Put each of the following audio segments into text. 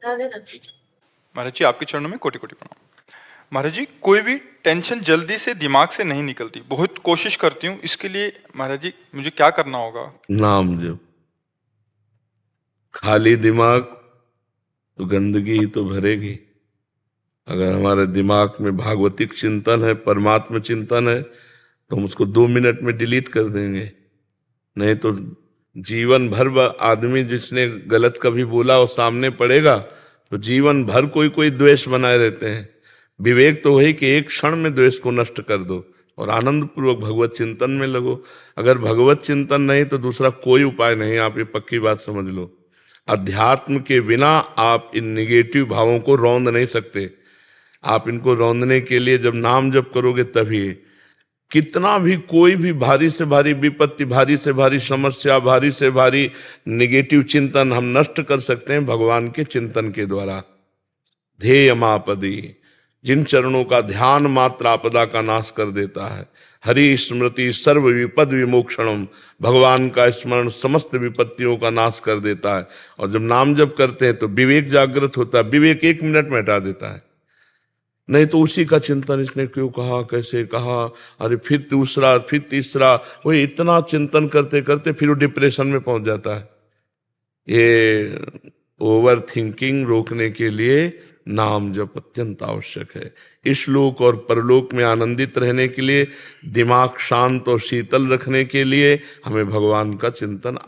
महाराज जी आपके चरणों में कोटि कोटि प्रणाम। महाराज जी कोई भी टेंशन जल्दी से दिमाग से नहीं निकलती, बहुत कोशिश करती हूँ, इसके लिए महाराज जी मुझे क्या करना होगा? नाम जप। खाली दिमाग तो गंदगी ही तो भरेगी। अगर हमारे दिमाग में भागवतिक चिंतन है, परमात्मा चिंतन है, तो हम उसको 2 मिनट में डिलीट कर देंगे। नहीं तो जीवन भर आदमी जिसने गलत कभी बोला और सामने पड़ेगा तो जीवन भर कोई कोई द्वेष बनाए रहते हैं। विवेक तो वही कि एक क्षण में द्वेष को नष्ट कर दो और आनंद पूर्वक भगवत चिंतन में लगो। अगर भगवत चिंतन नहीं तो दूसरा कोई उपाय नहीं, आप ये पक्की बात समझ लो। अध्यात्म के बिना आप इन निगेटिव भावों को रौंद नहीं सकते। आप इनको रौंदने के लिए जब नाम जप करोगे तभी। कितना भी कोई भी भारी से भारी विपत्ति, भारी से भारी समस्या, भारी से भारी निगेटिव चिंतन हम नष्ट कर सकते हैं भगवान के चिंतन के द्वारा। ध्येय मापदी, जिन चरणों का ध्यान मात्र आपदा का नाश कर देता है। हरि स्मृति सर्व विपद विमोक्षणम, भगवान का स्मरण समस्त विपत्तियों का नाश कर देता है। और जब नाम जप करते हैं तो विवेक जागृत होता है। विवेक 1 मिनट में हटा देता है। नहीं तो उसी का चिंतन, इसने क्यों कहा, कैसे कहा, अरे फिर दूसरा, फिर तीसरा, वो इतना चिंतन करते करते फिर वो डिप्रेशन में पहुंच जाता है। ये ओवर थिंकिंग रोकने के लिए नाम जप अत्यंत आवश्यक है। इस लोक और परलोक में आनंदित रहने के लिए, दिमाग शांत और शीतल रखने के लिए हमें भगवान का चिंतन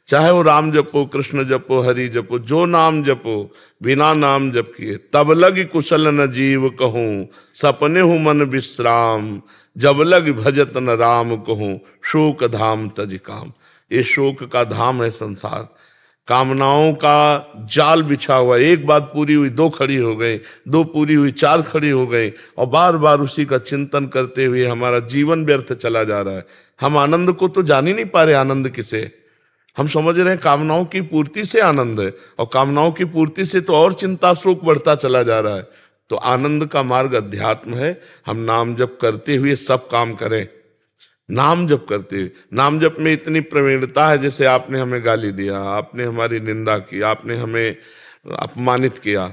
चाहे वो राम जपो, कृष्ण जपो, हरि जपो, जो नाम जपो, बिना नाम जप किए तब लग कुशल न जीव कहूं, सपने हूं मन विश्राम, जब लग भजत न राम कहूं, शोक धाम तज काम। ये शोक का धाम है संसार। कामनाओं का जाल बिछा हुआ, एक बात पूरी हुई 2 खड़ी हो गई, 2 पूरी हुई 4 खड़ी हो गई, और बार बार उसी का चिंतन करते हुए हमारा जीवन व्यर्थ चला जा रहा है। हम आनंद को तो जान ही नहीं पा रहे। आनंद किसे? हम समझ रहे हैं कामनाओं की पूर्ति से आनंद है, और कामनाओं की पूर्ति से तो और चिंता शोक बढ़ता चला जा रहा है। तो आनंद का मार्ग अध्यात्म है। हम नाम जप करते हुए सब काम करें। नाम जप करते हुए, नाम जप में इतनी प्रवीणता है, जैसे आपने हमें गाली दिया, आपने हमारी निंदा की, आपने हमें अपमानित किया,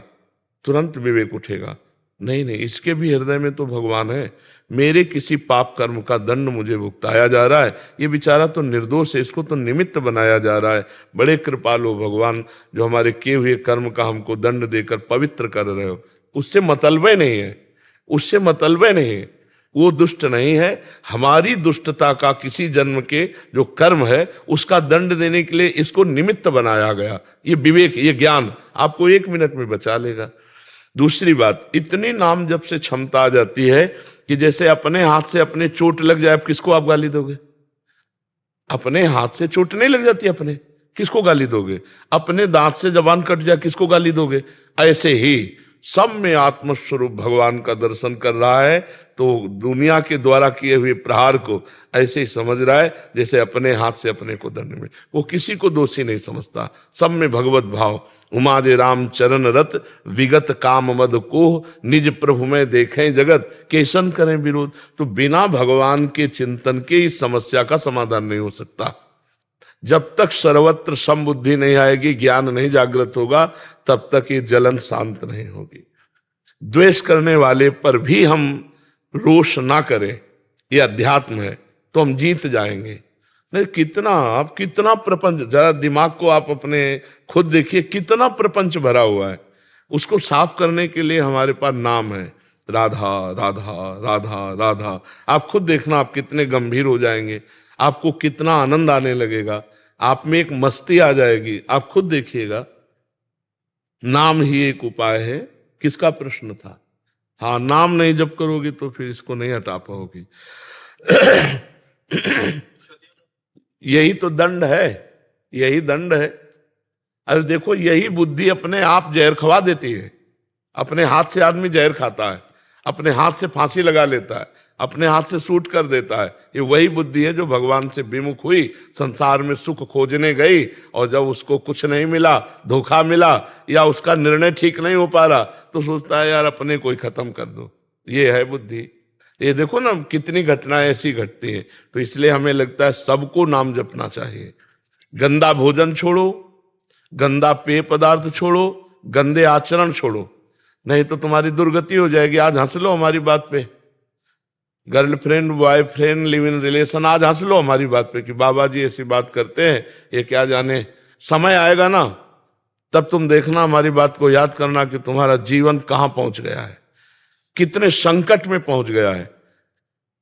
तुरंत विवेक उठेगा, नहीं नहीं, इसके भी हृदय में तो भगवान है। मेरे किसी पाप कर्म का दंड मुझे भुगताया जा रहा है। ये बेचारा तो निर्दोष है, इसको तो निमित्त बनाया जा रहा है। बड़े कृपालु भगवान, जो हमारे किए हुए कर्म का हमको दंड देकर पवित्र कर रहे हो। उससे मतलबे नहीं है, उससे मतलबे नहीं है। वो दुष्ट नहीं है। हमारी दुष्टता का किसी जन्म के जो कर्म है उसका दंड देने के लिए इसको निमित्त बनाया गया। ये विवेक, ये ज्ञान आपको 1 मिनट में बचा लेगा। दूसरी बात, इतनी नाम जप से क्षमता आ जाती है कि जैसे अपने हाथ से अपने चोट लग जाए, किसको आप गाली दोगे? अपने हाथ से चोट नहीं लग जाती, अपने किसको गाली दोगे? अपने दांत से जबान कट जाए, किसको गाली दोगे? ऐसे ही सब में आत्मस्वरूप भगवान का दर्शन कर रहा है, तो दुनिया के द्वारा किए हुए प्रहार को ऐसे ही समझ रहा है जैसे अपने हाथ से अपने को दंड में। वो किसी को दोषी नहीं समझता। सब में भगवत भाव। उमादे राम चरण रत, विगत काम मद कोह, निज प्रभु में देखें जगत, कैसन करें विरोध। तो बिना भगवान के चिंतन के इस समस्या का समाधान नहीं हो सकता। जब तक सर्वत्र समबुद्धि नहीं आएगी, ज्ञान नहीं जागृत होगा, तब तक ये जलन शांत नहीं होगी। द्वेष करने वाले पर भी हम रोष ना करें, ये अध्यात्म है, तो हम जीत जाएंगे। नहीं, कितना प्रपंच, जरा दिमाग को आप अपने खुद देखिए, कितना प्रपंच भरा हुआ है। उसको साफ करने के लिए हमारे पास नाम है, राधा राधा राधा राधा। आप खुद देखना, आप कितने गंभीर हो जाएंगे, आपको कितना आनंद आने लगेगा, आप में एक मस्ती आ जाएगी। आप खुद देखिएगा। नाम ही एक उपाय है। किसका प्रश्न था? हाँ, नाम नहीं जप करोगी तो फिर इसको नहीं हटा पाओगी। यही तो दंड है, यही दंड है। अरे देखो, यही बुद्धि अपने आप जहर खवा देती है। अपने हाथ से आदमी जहर खाता है, अपने हाथ से फांसी लगा लेता है, अपने हाथ से शूट कर देता है। ये वही बुद्धि है जो भगवान से विमुख हुई, संसार में सुख खोजने गई, और जब उसको कुछ नहीं मिला, धोखा मिला, या उसका निर्णय ठीक नहीं हो पा रहा, तो सोचता है यार अपने को ही खत्म कर दो। ये है बुद्धि। ये देखो ना, कितनी घटनाएं ऐसी घटती हैं। तो इसलिए हमें लगता है सबको नाम जपना चाहिए। गंदा भोजन छोड़ो, गंदा पेय पदार्थ छोड़ो, गंदे आचरण छोड़ो, नहीं तो तुम्हारी दुर्गति हो जाएगी। आज हंस लो हमारी बात पे, girlfriend boyfriend live in relation, आज हंस लो हमारी बात पे कि बाबा जी ऐसी बात करते हैं, ये क्या जाने। समय आएगा ना, तब तुम देखना, हमारी बात को याद करना कि तुम्हारा जीवन कहां पहुंच गया है, कितने संकट में पहुंच गया है।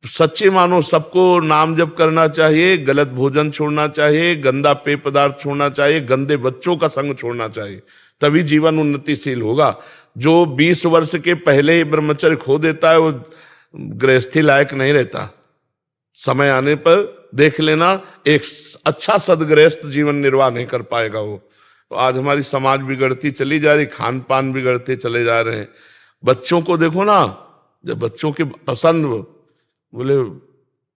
तो सच्चे मानो सबको नाम जप करना चाहिए, गलत भोजन छोड़ना चाहिए, गंदा पेय पदार्थ छोड़ना चाहिए, गंदे बच्चों का संग छोड़ना चाहिए, तभी जीवन उन्नतिशील होगा। जो 20 वर्ष के पहले ही ब्रह्मचर्य खो देता है वो गृहस्थी लायक नहीं रहता। समय आने पर देख लेना, एक अच्छा सदगृहस्थ जीवन निर्वाह नहीं कर पाएगा वो। तो आज हमारी समाज बिगड़ती चली जा रही, खान पान बिगड़ते चले जा रहे हैं। बच्चों को देखो ना, जब बच्चों की पसंद बोले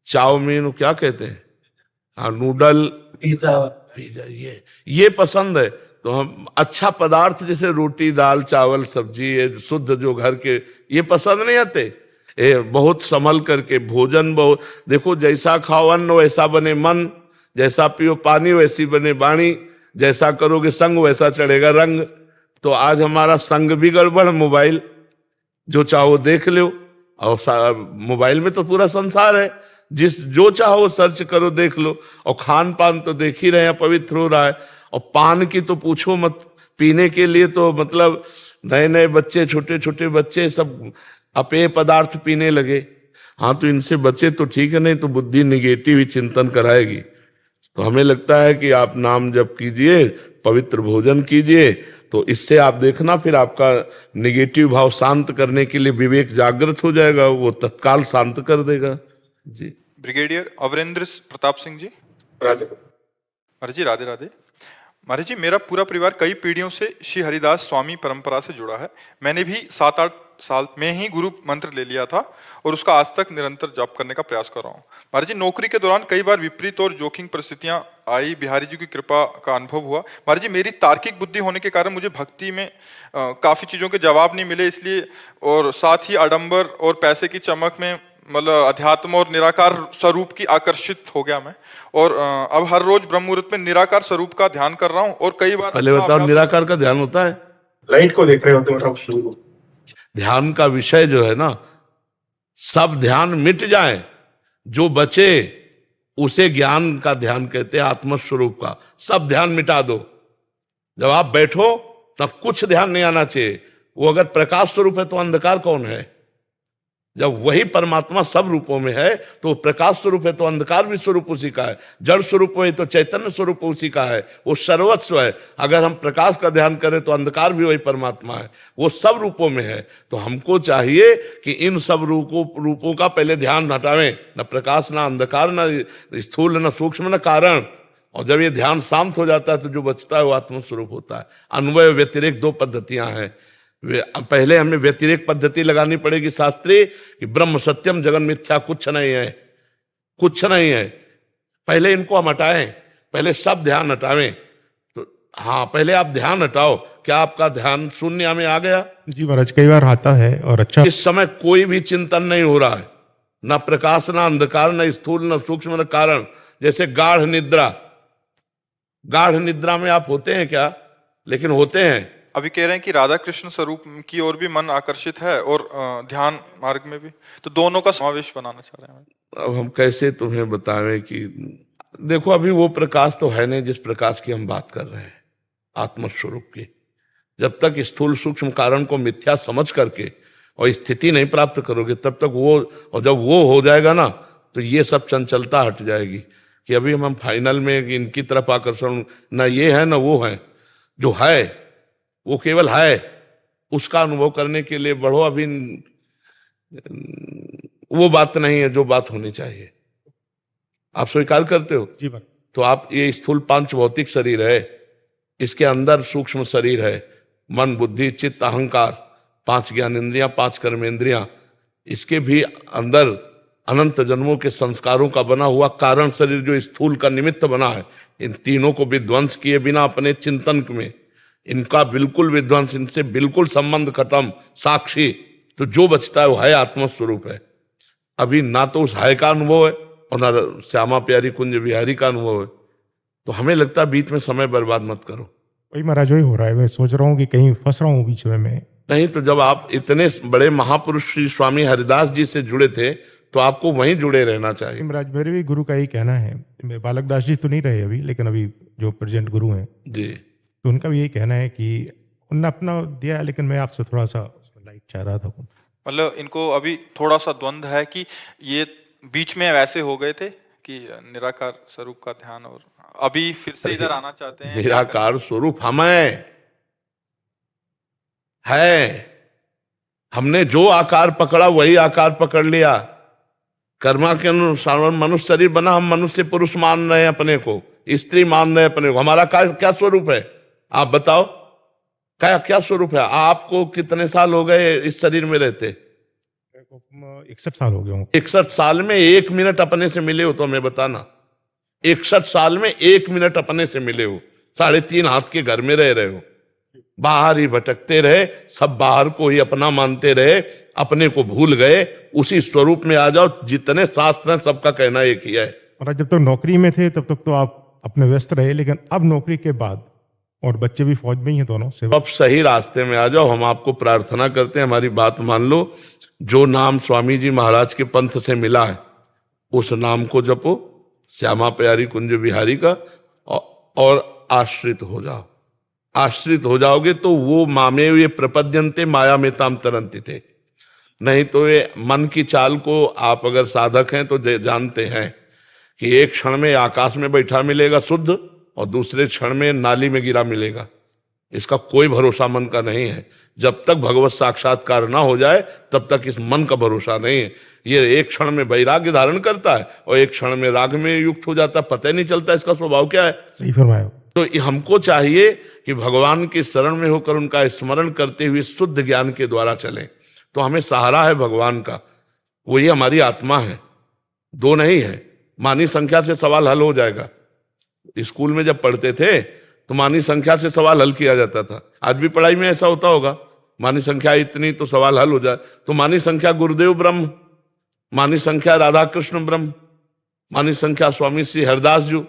चाउमीन, क्या कहते हैं, हाँ नूडल पिज्जा, ये पसंद है, तो हम अच्छा पदार्थ जैसे रोटी दाल चावल सब्जी, ये शुद्ध जो घर के, ये पसंद नहीं आते। बहुत संभल करके भोजन, बहुत देखो, जैसा खाओ अन्न वैसा बने मन, जैसा पियो पानी वैसी बने वाणी, जैसा करोगे संग वैसा चढ़ेगा रंग। तो आज हमारा संग भी गड़बड़, मोबाइल जो चाहो देख लो, और मोबाइल में तो पूरा संसार है, जिस जो चाहो सर्च करो देख लो। और खान पान तो देख ही रहे हैं, पवित्र हो रहा है। और पान की तो पूछो मत, पीने के लिए तो मतलब नए नए बच्चे, छोटे छोटे बच्चे सब अपेय पदार्थ पीने लगे। हाँ, तो इनसे बचे तो ठीक है, नहीं तो बुद्धि निगेटिव ही चिंतन कराएगी। तो हमें लगता है कि आप नाम जप कीजिए, पवित्र भोजन कीजिए, तो इससे आप देखना फिर आपका निगेटिव भाव शांत करने के लिए विवेक जागृत हो जाएगा, वो तत्काल शांत कर देगा जी। ब्रिगेडियर अवरेंद्र प्रताप सिंह जी। राधे महाराज जी, राधे राधे। महाराज जी, मेरा पूरा परिवार कई पीढ़ियों से श्री हरिदास स्वामी परंपरा से जुड़ा है। मैंने भी 7-8 साल में ही गुरु मंत्र ले लिया था और उसका आज तक निरंतर जाप करने का प्रयास कर रहा हूँ। महाराज जी, नौकरी के दौरान कई बार विपरीत और जोखिम परिस्थितियां आई, बिहारी जी की कृपा का अनुभव हुआ। महाराज जी, मेरी तार्किक बुद्धि होने के कारण मुझे भक्ति में काफी चीजों के जवाब नहीं मिले, इसलिए, और साथ ही आडंबर और पैसे की चमक में मतलब अध्यात्म और निराकार स्वरूप की आकर्षित हो गया मैं। और अब हर रोज ब्रह्म मुहूर्त में निराकार स्वरूप का ध्यान कर रहा हूँ। और कई बार पहले बताओ, निराकार का ध्यान होता है? लाइट को देख रहे होते हो शुरू। ध्यान का विषय जो है ना, सब ध्यान मिट जाए, जो बचे उसे ज्ञान का ध्यान कहते हैं, आत्मस्वरूप का। सब ध्यान मिटा दो, जब आप बैठो तब कुछ ध्यान नहीं आना चाहिए। वो अगर प्रकाश स्वरूप है तो अंधकार कौन है? जब वही परमात्मा सब रूपों में है तो प्रकाश स्वरूप है, तो अंधकार भी स्वरूप उसी का है। जड़ स्वरूप है तो चैतन्य स्वरूप उसी का है, वो सर्वस्व है। अगर हम प्रकाश का ध्यान करें तो अंधकार भी वही परमात्मा है, वो सब रूपों में है। तो हमको चाहिए कि इन सब रूपों का पहले ध्यान हटावें, न प्रकाश, न अंधकार, न स्थूल, न सूक्ष्म, न कारण। और जब ये ध्यान शांत हो जाता है तो जो बचता है वो आत्मस्वरूप होता है। अन्वय व्यतिरेक 2 पद्धतियां हैं। पहले हमें व्यतिरेक पद्धति लगानी पड़ेगी शास्त्रीय, कि ब्रह्म सत्यम जगन मिथ्या, कुछ नहीं है, कुछ नहीं है। पहले इनको हम हटाएं, पहले सब ध्यान हटावें। तो हाँ, पहले आप ध्यान हटाओ। क्या आपका ध्यान शून्य में आ गया? जी महाराज, कई बार आता है और अच्छा। इस समय कोई भी चिंतन नहीं हो रहा है, ना प्रकाश, ना अंधकार, ना स्थूल, ना सूक्ष्म, न कारण। जैसे गाढ़ निद्रा, गाढ़ निद्रा में आप होते हैं क्या? लेकिन होते हैं। अभी कह रहे हैं कि राधा कृष्ण स्वरूप की ओर भी मन आकर्षित है और ध्यान मार्ग में भी, तो दोनों का समावेश बनाना चाह रहे हैं। अब हम कैसे तुम्हें बतावें कि देखो, अभी वो प्रकाश तो है नहीं जिस प्रकाश की हम बात कर रहे हैं, आत्मस्वरूप की। जब तक स्थूल सूक्ष्म कारण को मिथ्या समझ करके और स्थिति नहीं प्राप्त करोगे तब तक वो, और जब वो हो जाएगा ना तो ये सब चंचलता हट जाएगी। कि अभी हम फाइनल में इनकी तरफ आकर्षण, ना ये है ना वो है, जो है वो केवल है, उसका अनुभव करने के लिए बढ़ो। अभी वो बात नहीं है जो बात होनी चाहिए। आप स्वीकार करते हो? जी महाराज। तो आप, ये स्थूल 5 भौतिक शरीर है, इसके अंदर सूक्ष्म शरीर है, मन बुद्धि चित्त अहंकार, 5 ज्ञानेंद्रियां, 5 कर्मेंद्रियां, इसके भी अंदर अनंत जन्मों के संस्कारों का बना हुआ कारण शरीर जो स्थूल का निमित्त बना है। इन तीनों को विध्वंस किए बिना अपने चिंतन में, इनका बिल्कुल विध्वंस, इनसे बिल्कुल संबंध खत्म, साक्षी, तो जो बचता है वो है, आत्मस्वरूप है। अभी ना तो उस है का अनुभव है और ना श्यामा प्यारी कुंज बिहारी का अनुभव है। तो हमें लगता है बीच में समय बर्बाद मत करो, वही महाराज वही हो रहा है। मैं सोच रहा हूँ कि कहीं फंस रहा हूँ बीच में मैं। नहीं तो जब आप इतने बड़े महापुरुष श्री स्वामी हरिदास जी से जुड़े थे तो आपको वहीं जुड़े रहना चाहिए। महाराज मेरे भी गुरु का ही कहना है। मैं बालक दास जी तो नहीं रहे अभी, लेकिन अभी जो प्रेजेंट गुरु हैं जी तो उनका भी यही कहना है कि उनने अपना दिया है, लेकिन मैं आपसे थोड़ा सा उसमें लाइट चाह रहा था। मतलब इनको अभी थोड़ा सा द्वंद्व है कि ये बीच में वैसे हो गए थे कि निराकार स्वरूप का ध्यान, और अभी फिर से इधर आना चाहते हैं। निराकार स्वरूप हमें है, हमने जो आकार पकड़ा वही आकार पकड़ लिया। कर्मा के अनुसार मनुष्य शरीर बना, हम मनुष्य पुरुष मान रहे हैं अपने को, स्त्री मान रहे हैं अपने को। हमारा क्या स्वरूप है आप बताओ, क्या स्वरूप है? आपको कितने साल हो गए इस शरीर में रहते? 61 साल हो गए होंगे। 61 साल में 1 मिनट अपने से मिले हो तो हमें बताना। 61 साल में 1 मिनट अपने से मिले हो? 3.5 हाथ के घर में रह रहे हो, बाहर ही भटकते रहे, सब बाहर को ही अपना मानते रहे, अपने को भूल गए। उसी स्वरूप में आ जाओ। जितने शास्त्र हैं सबका कहना एक ही है। और जब तक नौकरी में थे तब तक तो आप अपने व्यस्त रहे, लेकिन अब नौकरी के बाद, और बच्चे भी फौज में ही हैं दोनों से, अब सही रास्ते में आ जाओ। हम आपको प्रार्थना करते हैं, हमारी बात मान लो। जो नाम स्वामी जी महाराज के पंथ से मिला है उस नाम को जपो, श्यामा प्यारी कुंज बिहारी का, और आश्रित हो जाओ। आश्रित हो जाओगे तो वो मामे ये प्रपद्यंते माया में ताम तरंती थे। नहीं तो ये मन की चाल को आप अगर साधक हैं तो जानते हैं कि एक क्षण में आकाश में बैठा मिलेगा शुद्ध, और दूसरे क्षण में नाली में गिरा मिलेगा। इसका कोई भरोसा मन का नहीं है। जब तक भगवत साक्षात्कार ना हो जाए तब तक इस मन का भरोसा नहीं है। ये एक क्षण में वैराग्य धारण करता है और एक क्षण में राग में युक्त हो जाता है, पता ही नहीं चलता इसका स्वभाव क्या है। सही फरमाया। तो हमको चाहिए कि भगवान के शरण में होकर उनका स्मरण करते हुए शुद्ध ज्ञान के द्वारा चलें। तो हमें सहारा है भगवान का, वही हमारी आत्मा है, दो नहीं है। मानी संख्या से सवाल हल हो जाएगा। स्कूल में जब पढ़ते थे तो मानी संख्या से सवाल हल किया जाता था। आज भी पढ़ाई में ऐसा होता होगा, मानी संख्या इतनी तो सवाल हल हो जाए। तो मानी संख्या गुरुदेव ब्रह्म, मानी संख्या राधा कृष्ण ब्रह्म, मानी संख्या स्वामी श्री हरिदास जी।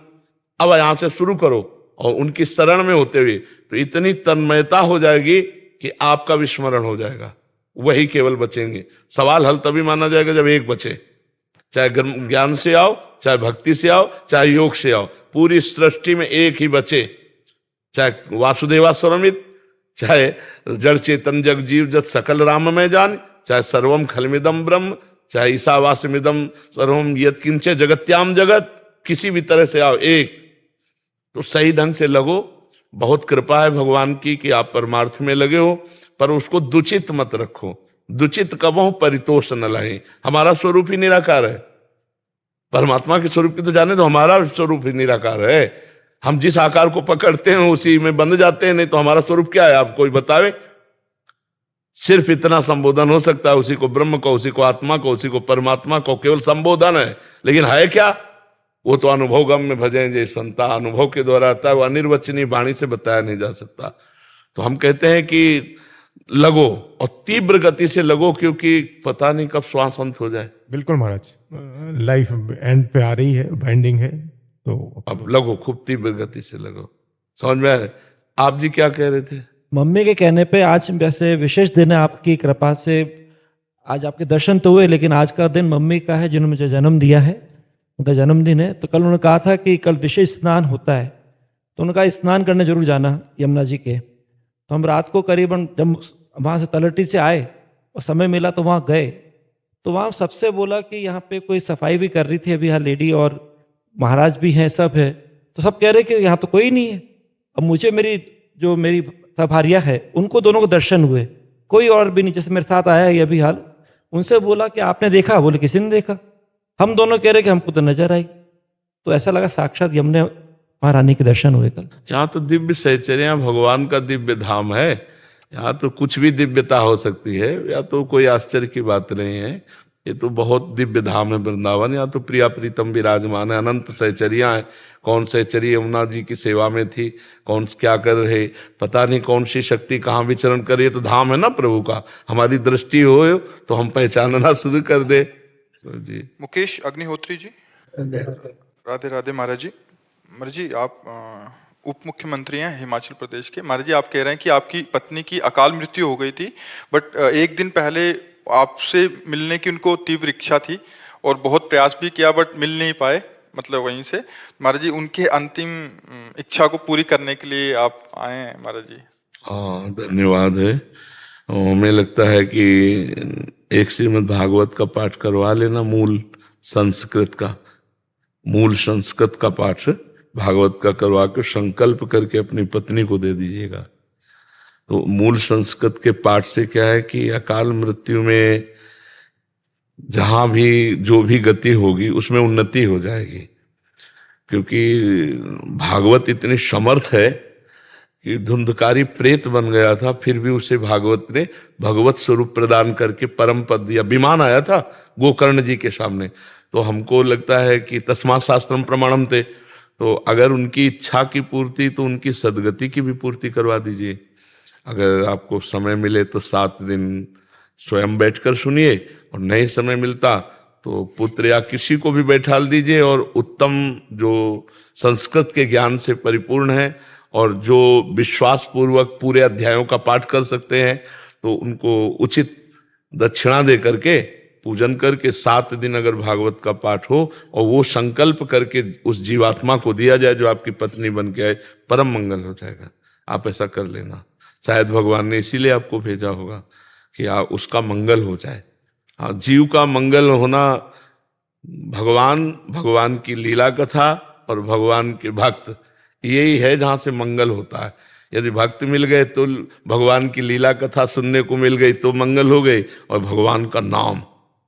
अब यहां से शुरू करो और उनकी शरण में होते हुए तो इतनी तन्मयता हो जाएगी कि आपका विस्मरण हो जाएगा, वही केवल बचेंगे। सवाल हल तभी माना जाएगा जब एक बचे, चाहे ज्ञान से आओ, चाहे भक्ति से आओ, चाहे योग से आओ, पूरी सृष्टि में एक ही बचे। चाहे वासुदेवा स्वरमित, चाहे जड़ चेतन जग जीव जत सकल राम में जान, चाहे सर्वम खलमिदम ब्रह्म, चाहे ईशावास्यमिदम सर्वम यत् किंचे जगत्याम जगत, किसी भी तरह से आओ एक। तो सही ढंग से लगो। बहुत कृपा है भगवान की कि आप परमार्थ में लगे हो, पर उसको दुचित मत रखो। दुचित कबहु परितोष न लाए। हमारा स्वरूप ही निराकार है। परमात्मा के स्वरूप की तो जाने तो हमारा स्वरूप ही निराकार है। हम जिस आकार को पकड़ते हैं उसी में बंध जाते हैं। नहीं तो हमारा स्वरूप क्या है आप कोई बतावे। सिर्फ इतना संबोधन हो सकता है, उसी को ब्रह्म को, उसी को आत्मा को, उसी को परमात्मा को, केवल संबोधन है। लेकिन है क्या? वो तो अनुभव गम में भजें जे संता, अनुभव के द्वारा आता है। वो अनिर्वचनीय वाणी से बताया नहीं जा सकता। तो हम कहते हैं कि लगो और तीव्र गति से लगो, क्योंकि पता नहीं कब श्वास अंत हो जाए। बिल्कुल महाराज, लाइफ एंड पे आ रही है, बाइंडिंग है, तो अब लगो, खूब तीव्र गति से लगो। समझ में आ रहा है? आप जी क्या कह रहे थे? मम्मी के कहने पे आज वैसे विशेष दिन है, आपकी कृपा से आज आपके दर्शन तो हुए, लेकिन आज का दिन मम्मी का है जिन्होंने मुझे जन्म दिया है, उनका जन्मदिन है। तो कल उन्होंने कहा था कि कल विशेष स्नान होता है, तो उन्होंने कहा स्नान करने जरूर जाना यमुना जी के। तो हम रात को करीबन जब वहाँ से तलहटी से आए और समय मिला तो वहाँ गए, तो वहाँ सबसे बोला कि यहाँ पे कोई सफाई भी कर रही थी अभी, यहाँ लेडी और महाराज भी हैं, सब है। तो सब कह रहे कि यहाँ तो कोई नहीं है। अब मुझे मेरी भारिया है, उनको दोनों को दर्शन हुए, कोई और भी नहीं। जैसे मेरे साथ आया है अभी हाल, उनसे बोला कि आपने देखा? बोले किसी ने देखा। हम दोनों कह रहे कि हमको तो नजर आई। तो ऐसा लगा साक्षात यमुना महारानी के दर्शन हुए कल। यहाँ तो दिव्य सहचर्या भगवान का दिव्य धाम है। यहाँ तो कुछ भी दिव्यता हो सकती है, या तो कोई आश्चर्य की बात नहीं है। ये तो बहुत दिव्य धाम है वृंदावन। यहाँ तो प्रिया प्रीतम विराजमान है, अनंत सहचरियाँ हैं। कौन सहचरी यमुना जी की सेवा में थी, कौन क्या कर रहे, पता नहीं कौन सी शक्ति कहाँ विचरण कर रही है। तो धाम है ना प्रभु का। हमारी दृष्टि हो तो हम पहचानना शुरू कर दे। जी मुकेश अग्निहोत्री जी, राधे राधे महाराज जी। महाराज जी, आप उप मुख्यमंत्री हैं हिमाचल प्रदेश के। महाराज जी, आप कह रहे हैं कि आपकी पत्नी की अकाल मृत्यु हो गई थी, बट एक दिन पहले आपसे मिलने की उनको तीव्र इच्छा थी और बहुत प्रयास भी किया, बट मिल नहीं पाए, मतलब वहीं से। महाराज जी, उनके अंतिम इच्छा को पूरी करने के लिए आप आए हैं महाराज जी। हाँ, धन्यवाद है। हमें लगता है कि एक श्रीमद् भागवत का पाठ करवा लेना, मूल संस्कृत का पाठ भागवत का करवा के संकल्प करके अपनी पत्नी को दे दीजिएगा। तो मूल संस्कृत के पाठ से क्या है कि अकाल मृत्यु में जहां भी जो भी गति होगी उसमें उन्नति हो जाएगी, क्योंकि भागवत इतनी समर्थ है कि धुंधकारी प्रेत बन गया था, फिर भी उसे भागवत ने भगवत स्वरूप प्रदान करके परम पद दिया। विमान आया था गोकर्ण जी के सामने, तो हमको लगता है कि तस्मात् शास्त्रम प्रमाणम थे, तो अगर उनकी इच्छा की पूर्ति तो उनकी सदगति की भी पूर्ति करवा दीजिए। अगर आपको समय मिले तो 7 दिन स्वयं बैठकर सुनिए, और नहीं समय मिलता तो पुत्र या किसी को भी बैठाल दीजिए, और उत्तम जो संस्कृत के ज्ञान से परिपूर्ण है और जो विश्वास पूर्वक पूरे अध्यायों का पाठ कर सकते हैं, तो उनको उचित दक्षिणा दे करके पूजन करके 7 दिन अगर भागवत का पाठ हो और वो संकल्प करके उस जीवात्मा को दिया जाए जो आपकी पत्नी बन के आए, परम मंगल हो जाएगा। आप ऐसा कर लेना। शायद भगवान ने इसीलिए आपको भेजा होगा कि उसका मंगल हो जाए। हाँ, जीव का मंगल होना, भगवान की लीला कथा और भगवान के भक्त, यही है जहां से मंगल होता है। यदि भक्त मिल गए तो भगवान की लीला कथा सुनने को मिल गई तो मंगल हो गई, और भगवान का नाम,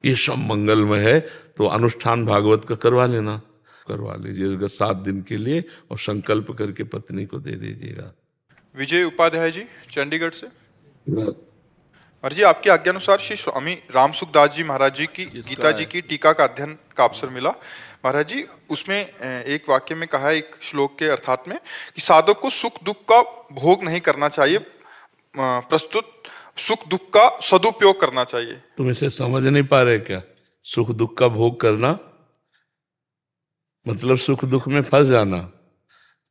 ये सब मंगलमय है। तो अनुष्ठान भागवत का करवा लीजिएगा 7 दिन के लिए, और संकल्प करके पत्नी को दे दीजिएगा। विजय उपाध्याय जी, चंडीगढ़ से। महाराज जी, आपकी आज्ञानुसार श्री स्वामी राम सुखदास जी महाराज जी की गीता जी की टीका का अध्ययन का अवसर मिला। महाराज जी, उसमें एक वाक्य में कहा है, एक श्लोक के अर्थात में, कि साधक को सुख दुख का भोग नहीं करना चाहिए, प्रस्तुत सुख दुख का सदुपयोग करना चाहिए। तुम इसे समझ नहीं पा रहे क्या? सुख दुख का भोग करना मतलब सुख दुख में फंस जाना।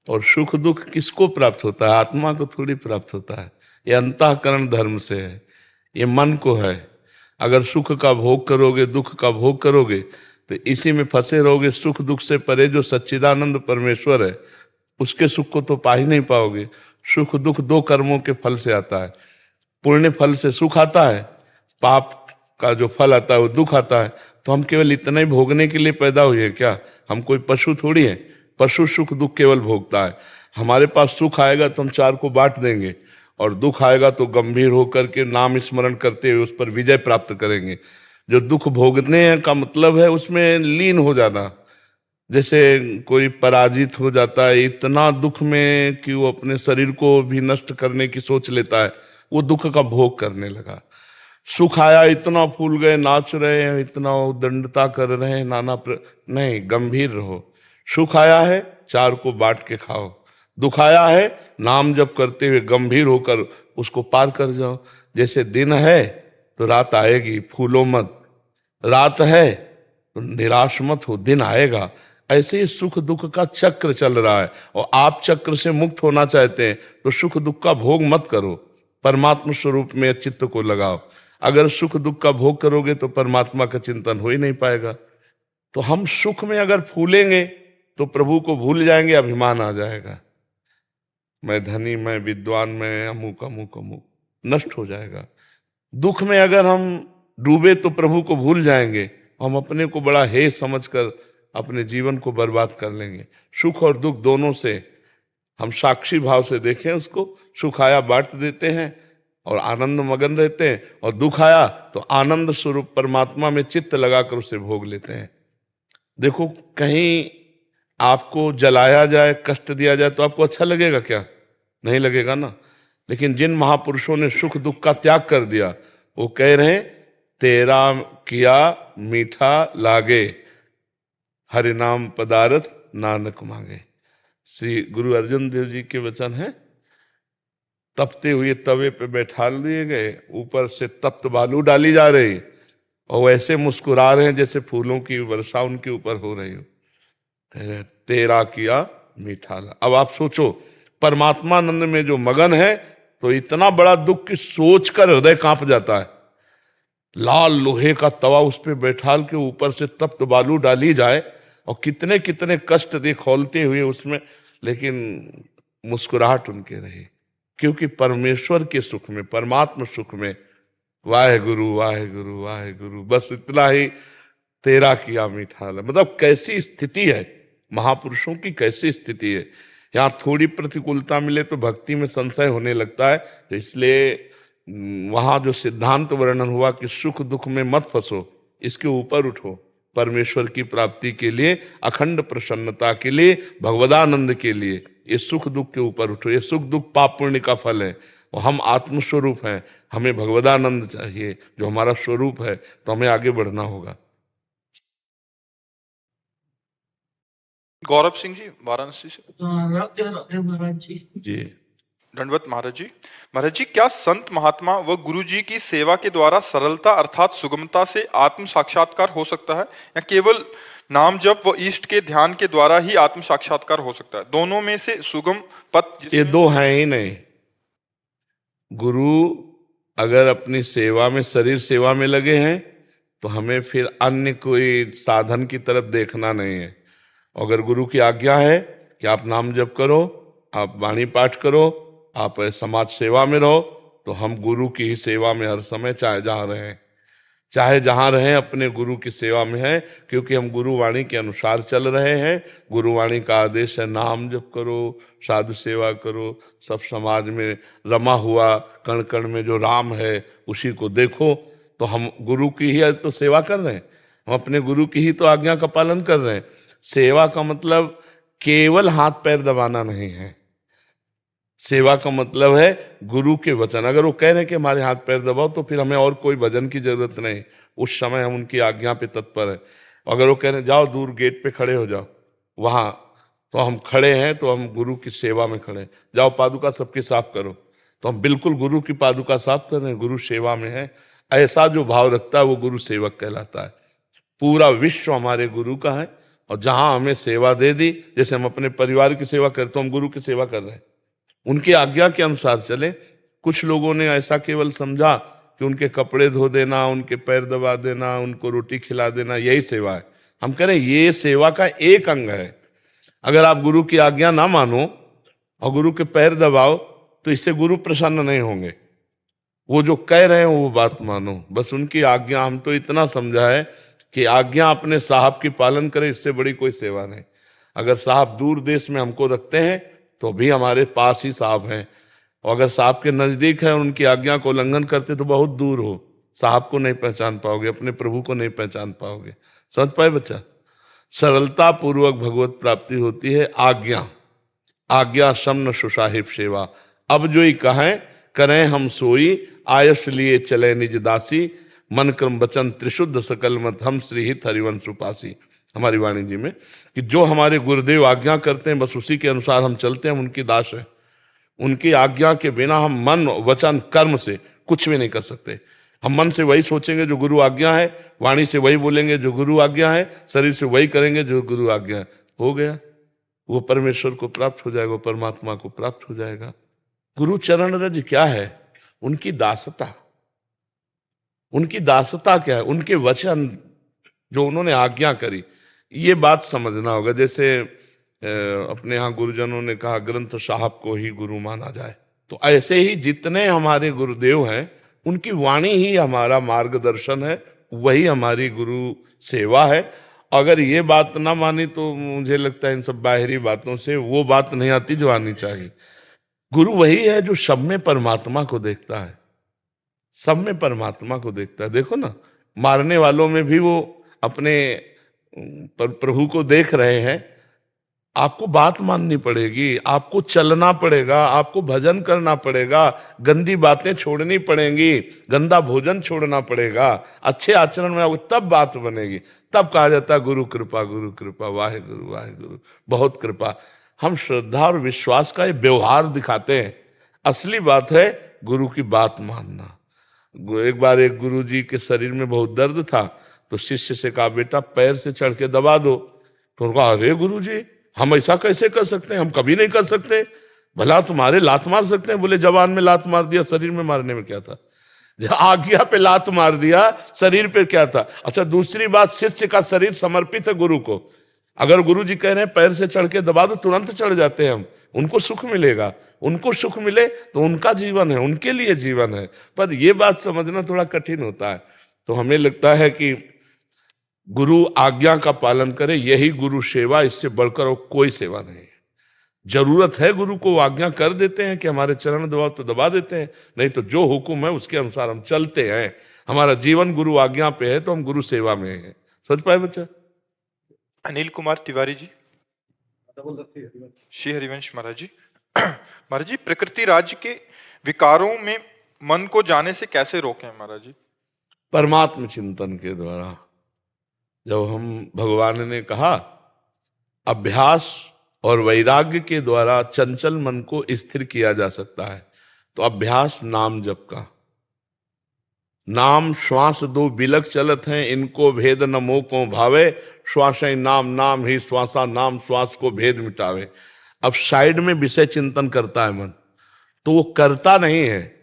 और सुख दुख किसको प्राप्त होता है? आत्मा को थोड़ी प्राप्त होता है। ये अंतःकरण धर्म से है, ये मन को है। अगर सुख का भोग करोगे, दुख का भोग करोगे, तो इसी में फंसे रहोगे। सुख दुख से परे जो सच्चिदानंद परमेश्वर है, उसके सुख को तो पा ही नहीं पाओगे। सुख दुख 2 कर्मों के फल से आता है। पुण्य फल से सुख आता है, पाप का जो फल आता है वो दुख आता है। तो हम केवल इतना ही भोगने के लिए पैदा हुए हैं क्या? हम कोई पशु थोड़ी हैं। पशु सुख दुख केवल भोगता है। हमारे पास सुख आएगा तो हम 4 को बांट देंगे, और दुख आएगा तो गंभीर होकर के नाम स्मरण करते हुए उस पर विजय प्राप्त करेंगे। जो दुख भोगने का मतलब है उसमें लीन हो जाना। जैसे कोई पराजित हो जाता है इतना दुख में कि वो अपने शरीर को भी नष्ट करने की सोच लेता है, वो दुख का भोग करने लगा। सुख आया, इतना फूल गए, नाच रहे हैं, इतना दंडता कर रहे हैं, नहीं, गंभीर रहो। सुख आया है, 4 को बांट के खाओ। दुख आया है, नाम जप करते हुए गंभीर होकर उसको पार कर जाओ। जैसे दिन है तो रात आएगी, फूलो मत। रात है तो निराश मत हो, दिन आएगा। ऐसे ही सुख दुख का चक्र चल रहा है, और आप चक्र से मुक्त होना चाहते हैं तो सुख दुख का भोग मत करो, परमात्मा स्वरूप में चित्त को लगाओ। अगर सुख दुख का भोग करोगे तो परमात्मा का चिंतन हो ही नहीं पाएगा। तो हम सुख में अगर फूलेंगे तो प्रभु को भूल जाएंगे, अभिमान आ जाएगा। मैं धनी, मैं विद्वान, मैं अमुक अमुक अमुक, नष्ट हो जाएगा। दुख में अगर हम डूबे तो प्रभु को भूल जाएंगे, हम अपने को बड़ा हे समझकर अपने जीवन को बर्बाद कर लेंगे। सुख और दुख दोनों से हम साक्षी भाव से देखें उसको। सुख आया बांट देते हैं और आनंद मगन रहते हैं, और दुख आया तो आनंद स्वरूप परमात्मा में चित्त लगाकर उसे भोग लेते हैं। देखो, कहीं आपको जलाया जाए, कष्ट दिया जाए तो आपको अच्छा लगेगा क्या? नहीं लगेगा ना। लेकिन जिन महापुरुषों ने सुख दुख का त्याग कर दिया, वो कह रहे हैं, तेरा किया मीठा लागे, हरि नाम पदारथ नानक मांगे। श्री गुरु अर्जन देव जी के वचन है। तपते हुए तवे पे बैठा दिए गए, ऊपर से तप्त बालू डाली जा रही, और वैसे मुस्कुरा रहे हैं जैसे फूलों की वर्षा उनके ऊपर हो रही हो। तेरा किया मीठा लगा। अब आप सोचो, परमात्मानंद में जो मगन है तो इतना बड़ा दुख कि सोचकर हृदय कांप जाता है। लाल लोहे का तवा उस पर बैठाल के ऊपर से तप्त बालू डाली जाए और कितने कितने कष्ट दे खौलते हुए उसमें, लेकिन मुस्कुराहट उनके रही, क्योंकि परमेश्वर के सुख में, परमात्मा सुख में वाहे गुरु वाहे गुरु वाहे गुरु, बस इतना ही तेरा किया मीठा लगा। मतलब कैसी स्थिति है महापुरुषों की, कैसी स्थिति है। यहाँ थोड़ी प्रतिकूलता मिले तो भक्ति में संशय होने लगता है। तो इसलिए वहां जो सिद्धांत वर्णन हुआ कि सुख दुख में मत फंसो, इसके ऊपर उठो, परमेश्वर की प्राप्ति के लिए, अखंड प्रसन्नता के लिए, भगवदानंद के लिए, ये सुख दुख के ऊपर उठो। ये सुख दुख पाप पुण्य का फल है और हम आत्मस्वरूप हैं, हमें भगवदानंद चाहिए जो हमारा स्वरूप है, तो हमें आगे बढ़ना होगा। गौरव सिंह जी वाराणसी से। महाराज जी, जी दंडवत महाराज जी। महाराज जी, क्या संत महात्मा व गुरु जी की सेवा के द्वारा सरलता अर्थात सुगमता से आत्म साक्षात्कार हो सकता है, या केवल नाम जप व इष्ट के ध्यान के द्वारा ही आत्म साक्षात्कार हो सकता है? दोनों में से सुगम पथ ये दो हैं ही नहीं। गुरु अगर अपनी सेवा में, शरीर सेवा में लगे हैं तो हमें फिर अन्य कोई साधन की तरफ देखना नहीं है। अगर गुरु की आज्ञा है कि आप नाम जप करो, आप वाणी पाठ करो, आप समाज सेवा में रहो, तो हम गुरु की ही सेवा में हर समय चाहे जहाँ रहें अपने गुरु की सेवा में हैं, क्योंकि हम गुरुवाणी के अनुसार चल रहे हैं। गुरुवाणी का आदेश है नाम जप करो, साधु सेवा करो, सब समाज में रमा हुआ कण कण में जो राम है उसी को देखो। तो हम गुरु की ही तो सेवा कर रहे हैं, हम अपने गुरु की ही तो आज्ञा का पालन कर रहे हैं। सेवा का मतलब केवल हाथ पैर दबाना नहीं है। सेवा का मतलब है गुरु के वचन, अगर वो कह रहे हैं कि हमारे हाथ पैर दबाओ, तो फिर हमें और कोई भजन की जरूरत नहीं, उस समय हम उनकी आज्ञा पे तत्पर हैं। अगर वो कह रहे हैं जाओ दूर गेट पे खड़े हो जाओ, वहां तो हम खड़े हैं, तो हम गुरु की सेवा में खड़े हैं। जाओ पादुका सबकी साफ करो, तो हम बिल्कुल गुरु की पादुका साफ कर रहे हैं, गुरु सेवा में है। ऐसा जो भाव रखता है वो गुरु सेवक कहलाता है। पूरा विश्व हमारे गुरु का है, और जहां हमें सेवा दे दी, जैसे हम अपने परिवार की सेवा करते, तो हम गुरु की सेवा कर रहे हैं, उनकी आज्ञा के अनुसार चले। कुछ लोगों ने ऐसा केवल समझा कि उनके कपड़े धो देना, उनके पैर दबा देना, उनको रोटी खिला देना यही सेवा है। हम कह रहे हैं ये सेवा का एक अंग है। अगर आप गुरु की आज्ञा ना मानो और गुरु के पैर दबाओ, तो इससे गुरु प्रसन्न नहीं होंगे। वो जो कह रहे हैं वो बात मानो, बस उनकी आज्ञा। हम तो इतना समझा है कि आज्ञा अपने साहब की पालन करें, इससे बड़ी कोई सेवा नहीं। अगर साहब दूर देश में हमको रखते हैं तो भी हमारे पास ही साहब हैं, और अगर साहब के नजदीक है उनकी आज्ञा को उल्लंघन करते तो बहुत दूर हो, साहब को नहीं पहचान पाओगे, अपने प्रभु को नहीं पहचान पाओगे। समझ पाए बच्चा? सरलता पूर्वक भगवत प्राप्ति होती है आज्ञा समन सुसाहिब सेवा। अब जो ही कहें करें हम सोई, आयस लिए चले निज दासी, मन क्रम वचन त्रिशुद्ध सकल मत, हम श्री हित हरिवंश उपासी। हमारी वाणी जी में कि जो हमारे गुरुदेव आज्ञा करते हैं बस उसी के अनुसार हम चलते हैं, उनकी दास है। उनकी आज्ञा के बिना हम मन वचन कर्म से कुछ भी नहीं कर सकते। हम मन से वही सोचेंगे जो गुरु आज्ञा है, वाणी से वही बोलेंगे जो गुरु आज्ञा है, शरीर से वही करेंगे जो गुरु आज्ञा है। हो गया, वो परमेश्वर को प्राप्त हो जाएगा, वो परमात्मा को प्राप्त हो जाएगा। गुरु चरण रज क्या है? उनकी दासता। उनकी दासता क्या है? उनके वचन जो उन्होंने आज्ञा करी, ये बात समझना होगा। जैसे अपने यहाँ गुरुजनों ने कहा ग्रंथ साहब को ही गुरु माना जाए, तो ऐसे ही जितने हमारे गुरुदेव हैं उनकी वाणी ही हमारा मार्गदर्शन है, वही हमारी गुरु सेवा है। अगर ये बात ना मानी तो मुझे लगता है इन सब बाहरी बातों से वो बात नहीं आती जो आनी चाहिए। गुरु वही है जो सब में परमात्मा को देखता है, सब में परमात्मा को देखता है। देखो ना, मारने वालों में भी वो अपने प्रभु को देख रहे हैं। आपको बात माननी पड़ेगी, आपको चलना पड़ेगा, आपको भजन करना पड़ेगा, गंदी बातें छोड़नी पड़ेंगी, गंदा भोजन छोड़ना पड़ेगा, अच्छे आचरण में आओगे तब बात बनेगी। तब कहा जाता है गुरु कृपा, वाहे गुरु बहुत कृपा। हम श्रद्धा और विश्वास का ये व्यवहार दिखाते हैं, असली बात है गुरु की बात मानना। एक बार एक गुरु जी के शरीर में बहुत दर्द था, तो शिष्य से कहा बेटा पैर से चढ़ के दबा दो। तो उन्होंने कहा अरे गुरु जी हम ऐसा कैसे कर सकते हैं, हम कभी नहीं कर सकते। भला तुम्हारे लात मार सकते हैं? बोले जवान में लात मार दिया, शरीर में मारने में क्या था? जब आज्ञा पे लात मार दिया, शरीर पे क्या था? अच्छा, दूसरी बात, शिष्य का शरीर समर्पित है गुरु को। अगर गुरु जी कह रहे हैं पैर से चढ़ के दबा दो, तुरंत चढ़ जाते हैं हम, उनको सुख मिलेगा। उनको सुख मिले तो उनका जीवन है, उनके लिए जीवन है। पर यह बात समझना थोड़ा कठिन होता है। तो हमें लगता है कि गुरु आज्ञा का पालन करे, यही गुरु सेवा, इससे बढ़कर और कोई सेवा नहीं है। जरूरत है गुरु को, आज्ञा कर देते हैं कि हमारे चरण दबाओ तो दबा देते हैं, नहीं तो जो हुक्म है उसके अनुसार हम चलते हैं। हमारा जीवन गुरु आज्ञा पे है तो हम गुरु सेवा में हैं। समझ पाए बच्चा? अनिल कुमार तिवारी जी। श्री हरिवंश महाराज जी। महाराज जी, प्रकृति राज्य के विकारों में मन को जाने से कैसे रोकें महाराज जी? परमात्म चिंतन के द्वारा। जब हम, भगवान ने कहा अभ्यास और वैराग्य के द्वारा चंचल मन को स्थिर किया जा सकता है, तो अभ्यास नाम जप का। नाम श्वास दो बिलक चलत हैं, इनको भेद न मोह को भावे, श्वास नाम नाम ही श्वासा नाम श्वास को भेद मिटावे। अब साइड में विषय चिंतन करता है मन, तो वो करता नहीं है,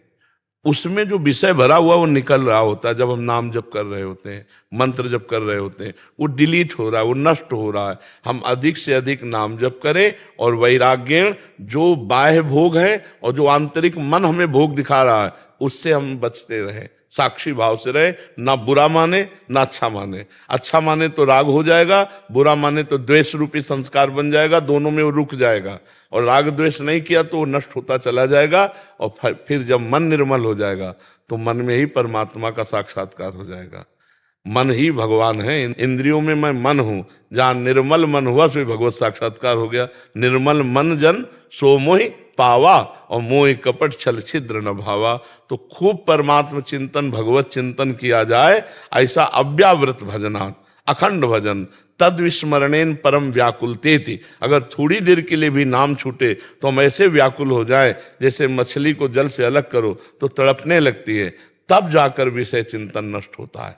उसमें जो विषय भरा हुआ वो निकल रहा होता है। जब हम नाम जप कर रहे होते हैं, मंत्र जप कर रहे होते हैं, वो डिलीट हो रहा है, वो नष्ट हो रहा है। हम अधिक से अधिक नाम जप करें और वैराग्य, जो बाह्य भोग है और जो आंतरिक मन हमें भोग दिखा रहा है, उससे हम बचते रहें। साक्षी भाव से रहे, ना बुरा माने ना अच्छा माने। अच्छा माने तो राग हो जाएगा, बुरा माने तो द्वेष रूपी संस्कार बन जाएगा, दोनों में वो रुक जाएगा। और राग द्वेष नहीं किया तो वो नष्ट होता चला जाएगा। और फिर जब मन निर्मल हो जाएगा तो मन में ही परमात्मा का साक्षात्कार हो जाएगा। मन ही भगवान है। इंद्रियों में मैं मन हूं, जहां निर्मल मन हुआ सो भगवत साक्षात्कार हो गया। निर्मल मन जन सो मोहि पावा, और मोहि कपट छल छिद्र न भावा। तो खूब परमात्म चिंतन, भगवत चिंतन किया जाए, ऐसा अव्यावृत भजनात्, अखंड भजन, तद विस्मरणेन परम व्याकुलतेति। अगर थोड़ी देर के लिए भी नाम छूटे तो हम ऐसे व्याकुल हो जाए, जैसे मछली को जल से अलग करो तो तड़पने लगती है, तब जाकर विषय चिंतन नष्ट होता है।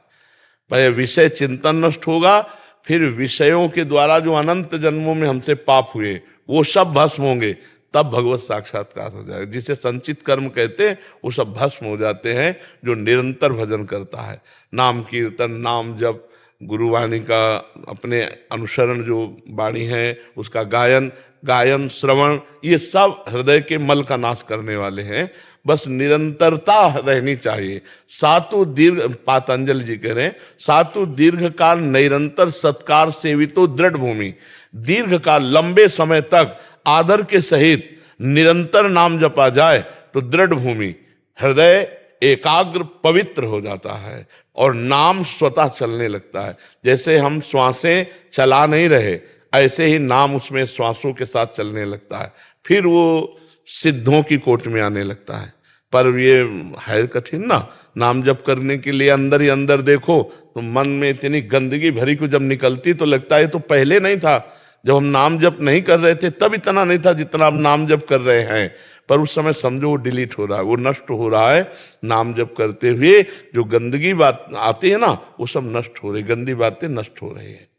पहले विषय चिंतन नष्ट होगा, फिर विषयों के द्वारा जो अनंत जन्मों में हमसे पाप हुए वो सब भस्म होंगे, तब भगवत साक्षात्कार हो जाएगा। जिसे संचित कर्म कहते हैं, वो सब भस्म हो जाते हैं जो निरंतर भजन करता है। नाम कीर्तन, नाम जप, गुरुवाणी का अपने अनुसरण, जो वाणी है उसका गायन श्रवण, ये सब हृदय के मल का नाश करने वाले हैं। बस निरंतरता रहनी चाहिए। सातु दीर्घ, पातंजलि जी कह रहे हैं, सातु दीर्घ काल निरंतर सत्कार सेवितो दृढ़ भूमि। दीर्घ काल, लंबे समय तक आदर के सहित निरंतर नाम जपा जाए तो दृढ़ भूमि, हृदय एकाग्र पवित्र हो जाता है और नाम स्वतः चलने लगता है। जैसे हम श्वासें चला नहीं रहे, ऐसे ही नाम उसमें श्वासों के साथ चलने लगता है, फिर वो सिद्धों की कोट में आने लगता है। पर ये है कठिन ना, नाम जप करने के लिए अंदर ही अंदर देखो तो मन में इतनी गंदगी भरी को जब निकलती तो लगता है तो पहले नहीं था। जब हम नाम जप नहीं कर रहे थे तब इतना नहीं था जितना अब नाम जप कर रहे हैं। पर उस समय समझो वो डिलीट हो रहा है, वो नष्ट हो रहा है। नाम जप करते हुए जो गंदगी बात आती है ना, वो सब नष्ट हो रही, गंदी बातें नष्ट हो रही है।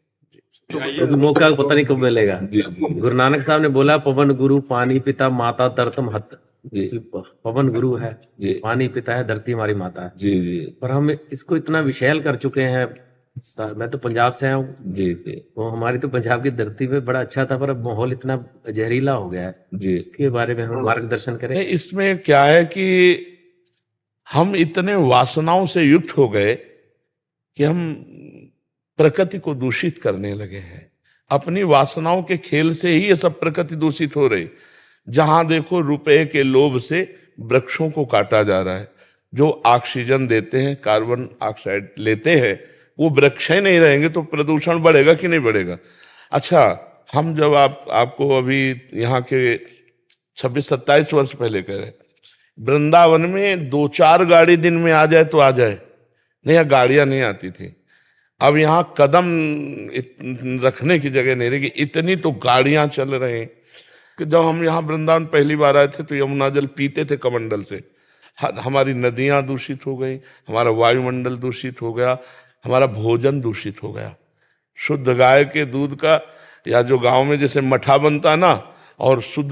क्योंकि मौका पता नहीं कब मिलेगा। गुरु नानक साहब ने बोला, पवन गुरु पानी पिता माता धरतम हत। पवन गुरु है, पानी पिता है, धरती हमारी माता है। जी जी। पर हम इसको इतना विशैल कर चुके हैं। मैं तो पंजाब से आया हूँ जी जी। तो हमारी तो पंजाब की धरती पे बड़ा अच्छा था, पर अब माहौल इतना जहरीला हो गया है जी। इसके बारे में हम मार्गदर्शन करें। इसमें क्या है कि हम इतने वासनाओं से युक्त हो गए कि हम प्रकृति को दूषित करने लगे हैं। अपनी वासनाओं के खेल से ही ये सब प्रकृति दूषित हो रही। जहां देखो रुपए के लोभ से वृक्षों को काटा जा रहा है। जो ऑक्सीजन देते हैं, कार्बन ऑक्साइड लेते हैं, वो वृक्ष ही नहीं रहेंगे तो प्रदूषण बढ़ेगा कि नहीं बढ़ेगा? अच्छा, हम जब आपको अभी यहाँ के 26-27 वर्ष पहले करें, वृंदावन में 2-4 गाड़ी दिन में आ जाए तो आ जाए, नहीं यहाँ गाड़ियां नहीं आती थी। अब यहाँ कदम रखने की जगह नहीं रही, इतनी तो गाड़ियां चल रहे हैं कि जब हम यहाँ वृंदावन पहली बार आए थे तो यमुना जल पीते थे कमंडल से। हमारी नदियां दूषित हो गई, हमारा वायुमंडल दूषित हो गया, हमारा भोजन दूषित हो गया। शुद्ध गाय के दूध का या जो गांव में जैसे मठा बनता ना, और शुद्ध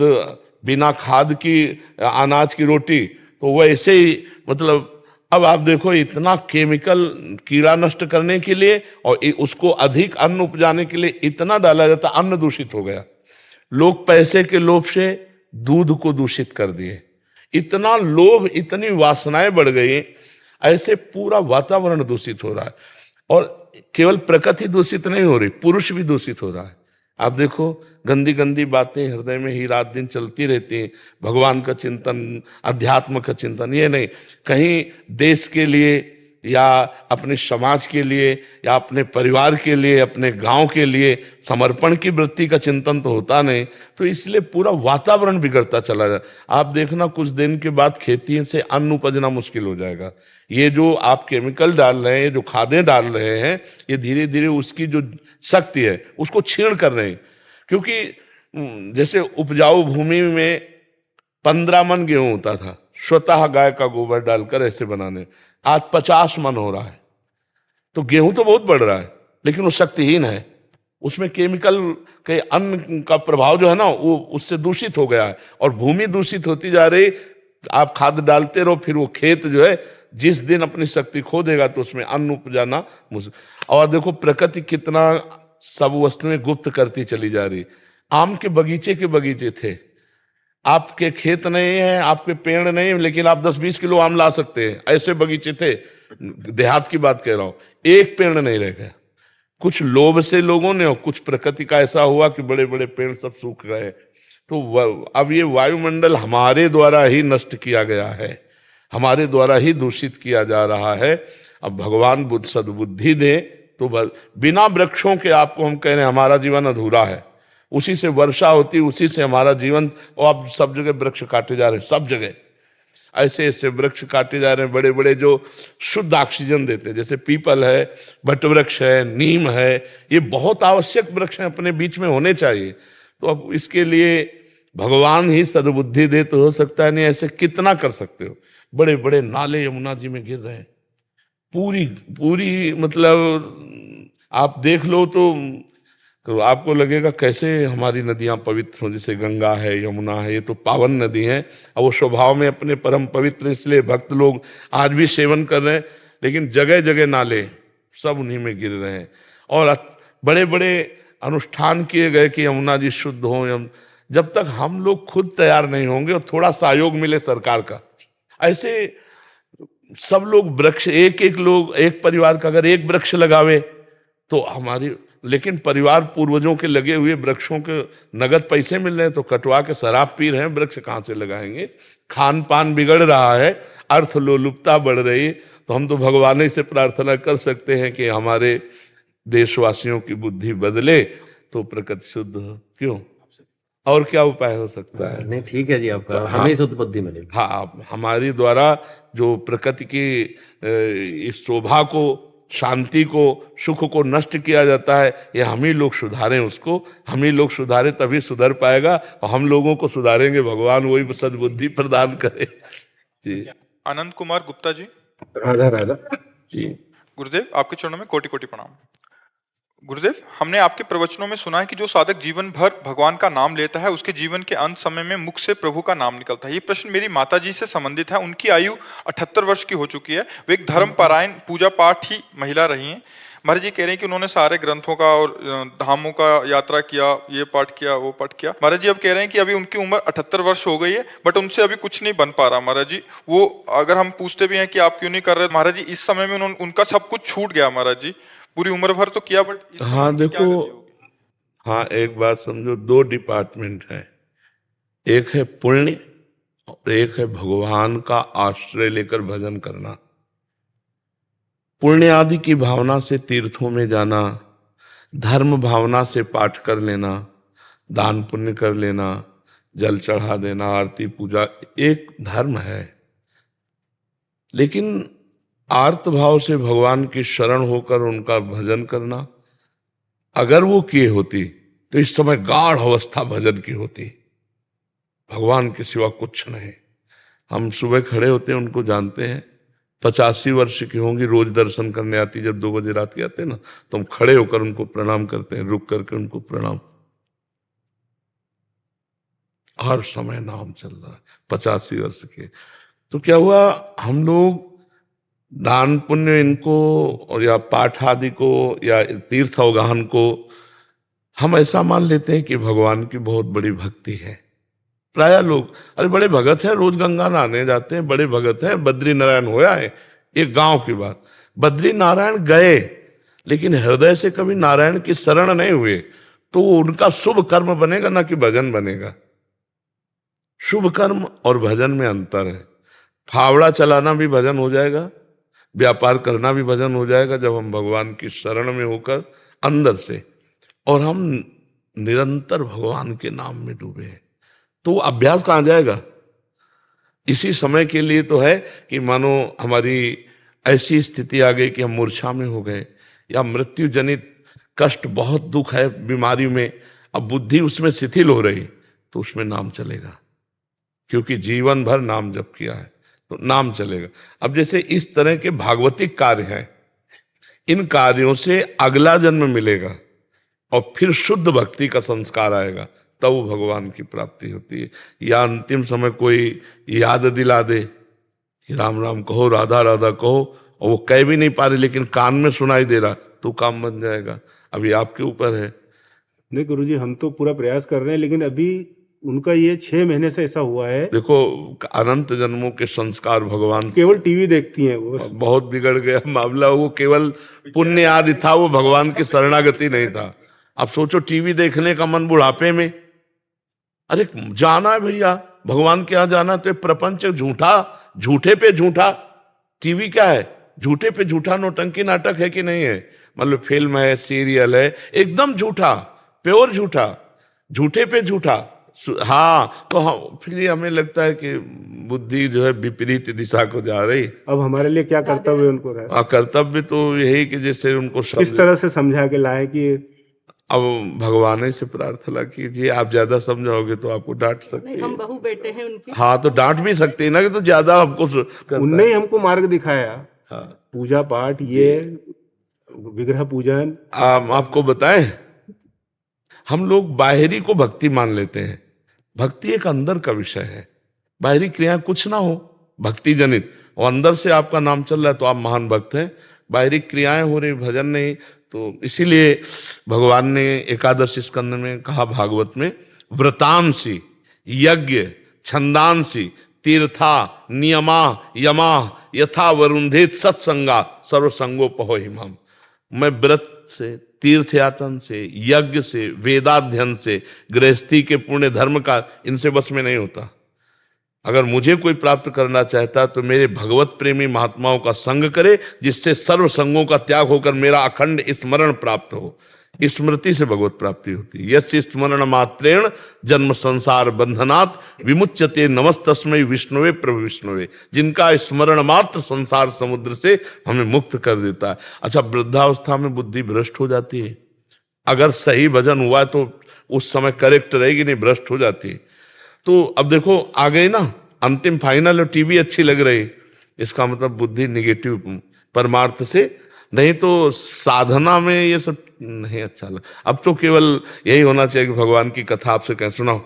बिना खाद की अनाज की रोटी, तो वैसे ही मतलब अब आप देखो इतना केमिकल कीड़ा नष्ट करने के लिए और उसको अधिक अन्न उपजाने के लिए इतना डाला जाता, अन्न दूषित हो गया। लोग पैसे के लोभ से दूध को दूषित कर दिए, इतना लोभ, इतनी वासनाएं बढ़ गई, ऐसे पूरा वातावरण दूषित हो रहा है। और केवल प्रकृति दूषित नहीं हो रही, पुरुष भी दूषित हो रहा है। आप देखो गंदी गंदी बातें हृदय में ही रात दिन चलती रहती हैं, भगवान का चिंतन, अध्यात्म का चिंतन, ये नहीं, कहीं देश के लिए या अपने समाज के लिए या अपने परिवार के लिए, अपने गांव के लिए समर्पण की वृत्ति का चिंतन तो होता नहीं, तो इसलिए पूरा वातावरण बिगड़ता चला जाए। आप देखना कुछ दिन के बाद खेती से अन्न उपजना मुश्किल हो जाएगा। ये जो आप केमिकल डाल रहे हैं, जो खादें डाल रहे हैं, ये धीरे धीरे उसकी जो शक्ति है उसको छीण कर रहे हैं। क्योंकि जैसे उपजाऊ भूमि में 15 मन गेहूं होता था, स्वतः गाय का गोबर डालकर ऐसे बनाने, आज 50 मन हो रहा है। तो गेहूं तो बहुत बढ़ रहा है, लेकिन वो शक्तिहीन है, उसमें केमिकल के अन्न का प्रभाव जो है ना, वो उससे दूषित हो गया है और भूमि दूषित होती जा रही। आप खाद डालते रहो, फिर वो खेत जो है जिस दिन अपनी शक्ति खो देगा तो उसमें अन्न उपजाना मुश्किल। और देखो प्रकृति कितना सब वस्तुएं गुप्त करती चली जा रही। आम के बगीचे थे, आपके खेत नहीं है, आपके पेड़ नहीं, लेकिन आप 10-20 किलो आम ला सकते हैं, ऐसे बगीचे थे। देहात की बात कह रहा हूं, एक पेड़ नहीं रह गया। कुछ लोभ से लोगों ने, और कुछ प्रकृति का ऐसा हुआ कि बड़े बड़े पेड़ सब सूख गए। तो अब ये वायुमंडल हमारे द्वारा ही नष्ट किया गया है, हमारे द्वारा ही दूषित किया जा रहा है। अब भगवान बुद्ध सद्बुद्धि दे तो बिना वृक्षों के, आपको हम कह रहे हैं हमारा जीवन अधूरा है। उसी से वर्षा होती, उसी से हमारा जीवन, और अब सब जगह वृक्ष काटे जा रहे हैं, सब जगह ऐसे ऐसे वृक्ष काटे जा रहे हैं, बड़े बड़े जो शुद्ध ऑक्सीजन देते हैं, जैसे पीपल है, वटवृक्ष है, नीम है, ये बहुत आवश्यक वृक्ष हैं, अपने बीच में होने चाहिए। तो अब इसके लिए भगवान ही सद्बुद्धि दे तो हो सकता है, नहीं ऐसे कितना कर सकते हो। बड़े बड़े नाले यमुना जी में गिर रहे हैं, पूरी मतलब आप देख लो तो आपको लगेगा कैसे हमारी नदियां पवित्र हों। जैसे गंगा है, यमुना है, ये तो पावन नदी हैं, और वो स्वभाव में अपने परम पवित्र, इसलिए भक्त लोग आज भी सेवन कर रहे हैं। लेकिन जगह जगह नाले सब उन्हीं में गिर रहे हैं, और बड़े बड़े अनुष्ठान किए गए कि यमुना जी शुद्ध हों। जब तक हम लोग खुद तैयार नहीं होंगे और थोड़ा सहयोग मिले सरकार का, ऐसे सब लोग वृक्ष, एक परिवार का अगर एक वृक्ष लगावे तो हमारी, लेकिन परिवार पूर्वजों के लगे हुए वृक्षों के नगद पैसे मिल रहे हैं, तो कटवा के शराब पी रहे हैं, वृक्ष कहाँ से लगाएंगे। खान पान बिगड़ रहा है, अर्थ लोलुपता बढ़ रही है। तो हम तो भगवान ही से प्रार्थना कर सकते हैं कि हमारे देशवासियों की बुद्धि बदले तो प्रकृति शुद्ध हो। क्यों, और क्या उपाय हो सकता है? नहीं ठीक है जी, आपका हमें शुद्ध बुद्धि मिलेगी। हाँ, हमारी द्वारा जो प्रकृति की इस शोभा को, शांति को, सुख को नष्ट किया जाता है, ये हम ही लोग सुधारें उसको। हम ही लोग सुधारें तभी सुधर पाएगा, और हम लोगों को सुधारेंगे भगवान, वही सद्बुद्धि प्रदान करे जी। आनंद कुमार गुप्ता जी। राधा राधा जी गुरुदेव, आपके चरणों में कोटि कोटि प्रणाम। गुरुदेव, हमने आपके प्रवचनों में सुना है कि जो साधक जीवन भर भगवान का नाम लेता है, उसके जीवन के अंत समय में मुख से प्रभु का नाम निकलता है। ये प्रश्न मेरी माता जी से संबंधित है। उनकी आयु 78 वर्ष की हो चुकी है। वे एक धर्म पारायण पूजा पाठ ही महिला रही हैं। महाराज जी कह रहे हैं कि उन्होंने सारे ग्रंथों का और धामों का यात्रा किया, ये पाठ किया, वो पाठ किया। महाराज जी अब कह रहे हैं कि अभी उनकी उम्र 78 वर्ष हो गई है, बट उनसे अभी कुछ नहीं बन पा रहा। महाराज जी, वो अगर हम पूछते भी हैं कि आप क्यों नहीं कर रहे, महाराज जी इस समय में उनका सब कुछ छूट गया। महाराज जी पूरी उम्र भर तो किया, बट हाँ देखो, हाँ एक बात समझो, 2 डिपार्टमेंट है, एक है पुण्य और एक है भगवान का आश्रय लेकर भजन करना। पुण्य आदि की भावना से तीर्थों में जाना, धर्म भावना से पाठ कर लेना, दान पुण्य कर लेना, जल चढ़ा देना, आरती पूजा, एक धर्म है। लेकिन आर्त भाव से भगवान की शरण होकर उनका भजन करना, अगर वो किए होती तो इस समय गाढ़ अवस्था भजन की होती। भगवान के सिवा कुछ नहीं। हम सुबह खड़े होते हैं, उनको जानते हैं, 85 वर्ष की होंगी, रोज दर्शन करने आती। जब 2 बजे रात के आते हैं ना, तो हम खड़े होकर उनको प्रणाम करते हैं, रुक करके उनको प्रणाम। हर समय नाम चल रहा है, 85 वर्ष के। तो क्या हुआ, हम लोग दान पुण्य इनको और या पाठ आदि को या तीर्थ अवगाहन को हम ऐसा मान लेते हैं कि भगवान की बहुत बड़ी भक्ति है। प्राय लोग अरे बड़े भगत हैं, रोज गंगा नहाने जाते हैं, बड़े भगत हैं, बद्री नारायण होया है। एक गांव की बात, बद्री नारायण गए लेकिन हृदय से कभी नारायण की शरण नहीं हुए, तो उनका शुभ कर्म बनेगा ना कि भजन बनेगा। शुभ कर्म और भजन में अंतर है। फावड़ा चलाना भी भजन हो जाएगा, व्यापार करना भी भजन हो जाएगा जब हम भगवान की शरण में होकर अंदर से, और हम निरंतर भगवान के नाम में डूबे हैं। तो अभ्यास कहाँ जाएगा? इसी समय के लिए तो है कि मानो हमारी ऐसी स्थिति आ गई कि हम मूर्छा में हो गए या मृत्यु जनित कष्ट, बहुत दुख है बीमारी में, अब बुद्धि उसमें शिथिल हो रही, तो उसमें नाम चलेगा, क्योंकि जीवन भर नाम जप किया है तो नाम चलेगा। अब जैसे इस तरह के भागवतिक कार्य हैं, इन कार्यों से अगला जन्म मिलेगा और फिर शुद्ध भक्ति का संस्कार आएगा, तब वो भगवान की प्राप्ति होती है। या अंतिम समय कोई याद दिला दे कि राम राम कहो, राधा राधा कहो, और वो कह भी नहीं पा रहे लेकिन कान में सुनाई दे रहा, तो काम बन जाएगा। अभी आपके ऊपर है। नहीं गुरुजी, हम तो पूरा प्रयास कर रहे हैं, लेकिन अभी उनका ये 6 महीने से ऐसा हुआ है। देखो, अनंत जन्मों के संस्कार भगवान केवल टीवी देखती हैं वो। बहुत बिगड़ गया मामला। वो केवल पुण्य आदि था, वो भगवान की शरणागति नहीं था। अब सोचो, टीवी देखने का मन बुढ़ापे में, अरे जाना है भैया भगवान के यहाँ जाना, तो प्रपंच झूठा, झूठे पे झूठा। टीवी क्या है? झूठे पे झूठा नौटंकी नाटक है कि नहीं है? मतलब फिल्म है, सीरियल है, एकदम झूठा, प्योर झूठा, झूठे पे झूठा। हाँ, तो हम फिर हमें लगता है कि बुद्धि जो है विपरीत दिशा को जा रही। अब हमारे लिए क्या कर्तव्य उनको रहा? कर्तव्य तो यही कि जैसे उनको किस तरह से समझा के लाए कि अब भगवान से प्रार्थना कीजिए। आप ज्यादा समझाओगे तो आपको डांट सकते नहीं, हम बहू बेटे हैं उनकी। हाँ, तो डांट भी सकते हैं ना कि तो ज्यादा हमको उनने ही हमको मार्ग दिखाया। हाँ। पूजा पाठ, ये विग्रह पूजन। आपको बताएं, हम लोग बाहरी को भक्ति मान लेते हैं। भक्ति एक अंदर का विषय है, बाहरी क्रिया कुछ ना हो भक्ति जनित, और अंदर से आपका नाम चल रहा है तो आप महान भक्त हैं। बाहरी क्रियाएं हो रही, भजन नहीं। तो इसीलिए भगवान ने एकादश स्कंद में कहा, भागवत में, व्रतांसी यज्ञ छंदांसी तीर्था नियमा यमा यथा वरुंधेत सत्संगा सर्वसंगोपहो हिमम। मैं व्रत से, तीर्थ यातन से, यज्ञ से, वेदाध्ययन से, गृहस्थी के पुण्य धर्म का, इनसे बस में नहीं होता। अगर मुझे कोई प्राप्त करना चाहता तो मेरे भगवत प्रेमी महात्माओं का संग करे, जिससे सर्व संगों का त्याग होकर मेरा अखंड स्मरण प्राप्त हो। स्मृति से भगवत प्राप्ति होती है। यस्य स्मरण मात्रेण जन्म संसार बंधनात् विमुच्यते नमस्तस्मै विष्णुवे प्रभु विष्णुवे। जिनका स्मरण मात्र संसार समुद्र से हमें मुक्त कर देता है। अच्छा, वृद्धावस्था में बुद्धि भ्रष्ट हो जाती है, अगर सही भजन हुआ तो उस समय करेक्ट रहेगी, नहीं भ्रष्ट हो जाती है। तो अब देखो, आ गई ना अंतिम फाइनल, और टीवी अच्छी लग रही, इसका मतलब बुद्धि निगेटिव परमार्थ से, नहीं तो साधना में ये सब नहीं अच्छा लगा। अब तो केवल यही होना चाहिए कि भगवान की कथा आपसे कह सुनाओ,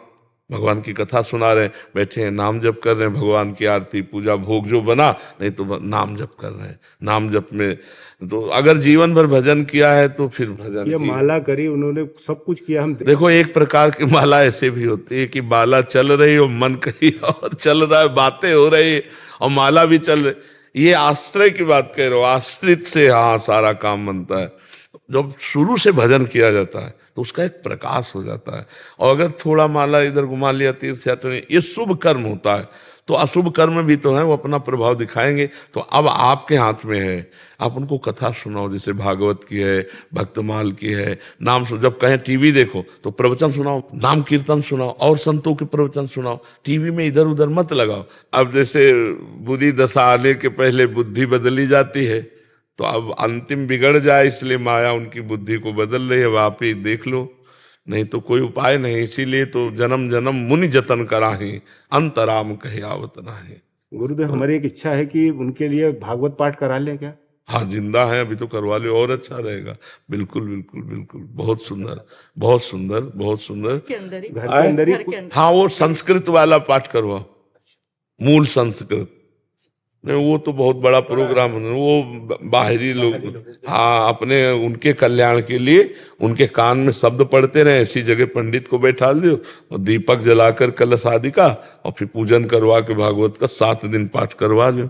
भगवान की कथा सुना रहे, बैठे हैं, नाम जप कर रहे हैं, भगवान की आरती पूजा भोग जो बना, नहीं तो नाम जप कर रहे हैं। नाम जप में तो अगर जीवन भर भजन किया है तो फिर भजन ये माला करी उन्होंने, सब कुछ किया। हम देखो, एक प्रकार की माला ऐसे भी होती है कि माला चल रही और मन कहीं और चल रहा है, बातें हो रही और माला भी चल रही। ये आश्रय की बात कह रहे हो, आश्रित से हाँ सारा काम बनता है। जब शुरू से भजन किया जाता है तो उसका एक प्रकाश हो जाता है। और अगर थोड़ा माला इधर घुमा लिया, तीर्थ यात्रा, ये शुभ कर्म होता है। तो अशुभ कर्म भी तो है, वो अपना प्रभाव दिखाएंगे। तो अब आपके हाथ में है, आप उनको कथा सुनाओ, जैसे भागवत की है, भक्तमाल की है, नाम सुनो। जब कहें टीवी देखो तो प्रवचन सुनाओ, नाम कीर्तन सुनाओ, और संतों के प्रवचन सुनाओ। टीवी में इधर उधर मत लगाओ। अब जैसे बुरी दशा आने के पहले बुद्धि बदली जाती है, तो अब अंतिम बिगड़ जाए इसलिए माया उनकी बुद्धि को बदल रही है। अब आप ही देख लो, नहीं तो कोई उपाय नहीं। इसीलिए तो जन्म जन्म मुनि जतन कराहे, अंतराम कहे आवत नाहे। गुरुदेव, हमारी एक इच्छा है कि उनके लिए भागवत पाठ करा लें क्या? हाँ जिंदा है अभी तो करवा लो और अच्छा रहेगा। बिल्कुल बिल्कुल बिल्कुल, बहुत सुंदर बहुत सुंदर बहुत सुंदर। के अंदर ही घर के अंदर ही घर के अंदर हाँ वो संस्कृत वाला पाठ करवाओ, मूल संस्कृत। नहीं वो तो बहुत बड़ा प्रोग्राम है, वो बाहरी लोग, हाँ अपने उनके कल्याण के लिए उनके कान में शब्द पढ़ते रहे, ऐसी जगह पंडित को बैठा दो और दीपक जलाकर कलश आदि का और फिर पूजन करवा के भागवत का 7 दिन पाठ करवा लो,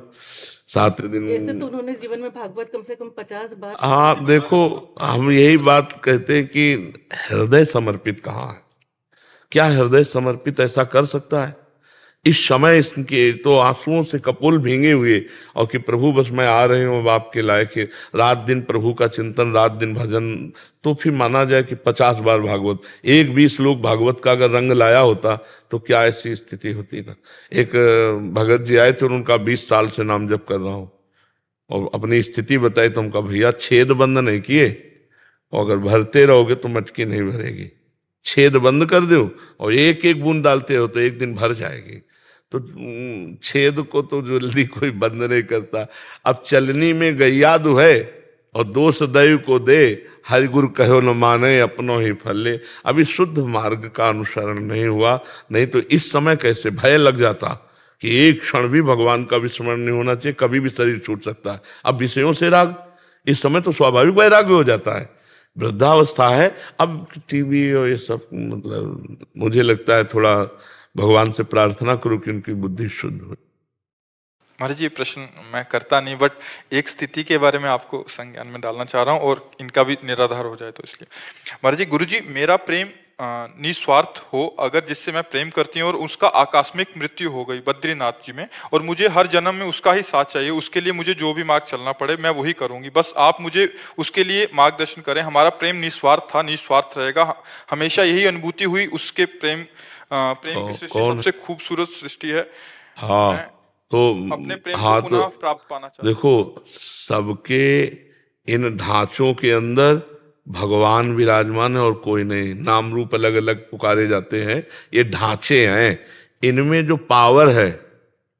7 दिन। ऐसे तो उन्होंने जीवन में भागवत कम से कम 50 बार। हाँ देखो हम यही बात कहते हैं कि हृदय समर्पित कहाँ है, क्या हृदय समर्पित ऐसा कर सकता है इस समय? इसके तो आंसुओं से कपोल भींगे हुए और कि प्रभु बस मैं आ रही हूँ, बाप के लायक है, रात दिन प्रभु का चिंतन, रात दिन भजन, तो फिर माना जाए कि 50 बार भागवत, एक 20 लोग भागवत का अगर रंग लाया होता तो क्या ऐसी स्थिति होती ना। एक भगत जी आए थे और उनका 20 साल से नाम जप कर रहा हूँ और अपनी स्थिति बताई तो हमका भैया छेद बंद नहीं किए और अगर भरते रहोगे तो मटकी नहीं भरेगी, छेद बंद कर दो और एक एक बूंद डालते हो तो एक दिन भर जाएगी। तो छेद को तो जल्दी कोई बंद नहीं करता। अब चलनी में गैया दुहै और दोष दैव को दे, हरि गुरु कहो न माने अपनों ही फल ले। अभी शुद्ध मार्ग का अनुसरण नहीं हुआ, नहीं तो इस समय कैसे भय लग जाता कि एक क्षण भी भगवान का विस्मरण नहीं होना चाहिए, कभी भी शरीर छूट सकता है। अब विषयों से राग, इस समय तो स्वाभाविक वैराग्य हो जाता है, वृद्धावस्था है। अब टीवी और ये सब मतलब मुझे लगता है थोड़ा भगवान से प्रार्थना करो कि उनकी बुद्धि शुद्ध हो। महाराज ये प्रश्न मैं करता नहीं, बट एक स्थिति के बारे में आपको संज्ञान में डालना चाह रहा हूँ और इनका भी निराधार हो जाए तो इसलिए। महाराज जी, गुरु जी मेरा प्रेम निस्वार्थ हो अगर जिससे मैं प्रेम करती हूँ और उसका आकस्मिक मृत्यु हो गई बद्रीनाथ जी में और मुझे हर जन्म में उसका ही साथ चाहिए, उसके लिए मुझे जो भी मार्ग चलना पड़े मैं वही करूंगी, बस आप मुझे उसके लिए मार्गदर्शन करें। हमारा प्रेम निस्वार्थ था, निस्वार्थ रहेगा, हमेशा यही अनुभूति हुई। उसके प्रेम की सृष्टि सबसे खूबसूरत सृष्टि है। हाँ तो अपने प्रेम हाँ को पुनः तो प्राप्त पाना चाहता हूं। देखो सबके इन ढांचों के अंदर भगवान विराजमान है और कोई नहीं, नाम रूप अलग अलग पुकारे जाते हैं, ये ढांचे हैं। इनमें जो पावर है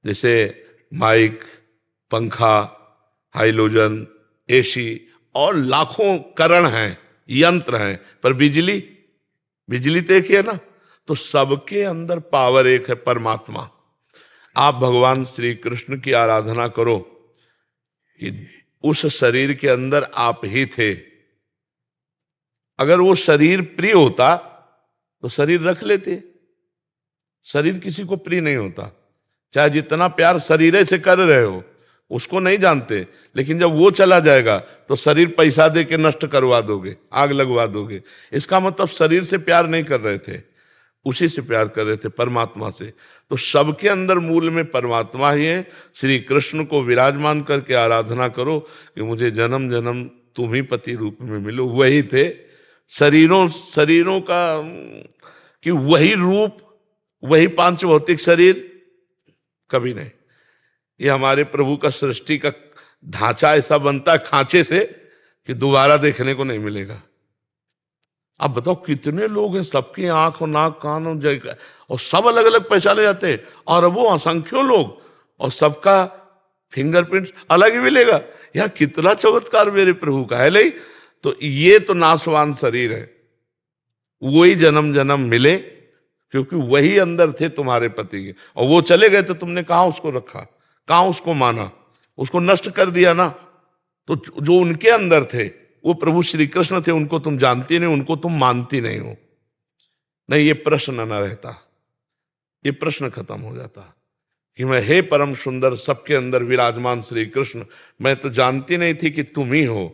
जैसे माइक, पंखा, हाइलोजन, एसी और लाखों करण हैं, यंत्र हैं, पर बिजली, बिजली तो एक ही है ना। तो सबके अंदर पावर एक है, परमात्मा। आप भगवान श्री कृष्ण की आराधना करो कि उस शरीर के अंदर आप ही थे। अगर वो शरीर प्रिय होता तो शरीर रख लेते, शरीर किसी को प्रिय नहीं होता, चाहे जितना प्यार शरीर से कर रहे हो उसको नहीं जानते, लेकिन जब वो चला जाएगा तो शरीर पैसा दे के नष्ट करवा दोगे, आग लगवा दोगे। इसका मतलब शरीर से प्यार नहीं कर रहे थे, उसी से प्यार कर रहे थे, परमात्मा से। तो सबके अंदर मूल में परमात्मा ही है। श्री कृष्ण को विराजमान करके आराधना करो कि मुझे जन्म जन्म तुम ही पति रूप में मिलो। वही थे शरीरों का कि वही रूप, वही पांच भौतिक शरीर कभी नहीं। ये हमारे प्रभु का सृष्टि का ढांचा ऐसा बनता है खांचे से कि दोबारा देखने को नहीं मिलेगा। अब बताओ कितने लोग हैं, सबकी आंख और नाक कान और सब अलग अलग पहचाने जाते हैं, और वो असंख्यों लोग और सबका फिंगरप्रिंट अलग ही मिलेगा। यार कितना चमत्कार मेरे प्रभु का है। नहीं तो ये तो नाशवान शरीर है, वही जन्म जन्म मिले क्योंकि वही अंदर थे तुम्हारे पति के, और वो चले गए तो तुमने कहां उसको रखा, कहां उसको माना, उसको नष्ट कर दिया ना। तो जो उनके अंदर थे वो प्रभु श्री कृष्ण थे, उनको तुम जानती नहीं, उनको तुम मानती नहीं हो। नहीं, ये प्रश्न न रहता, ये प्रश्न खत्म हो जाता कि मैं हे परम सुंदर सबके अंदर विराजमान श्री कृष्ण, मैं तो जानती नहीं थी कि तुम ही हो।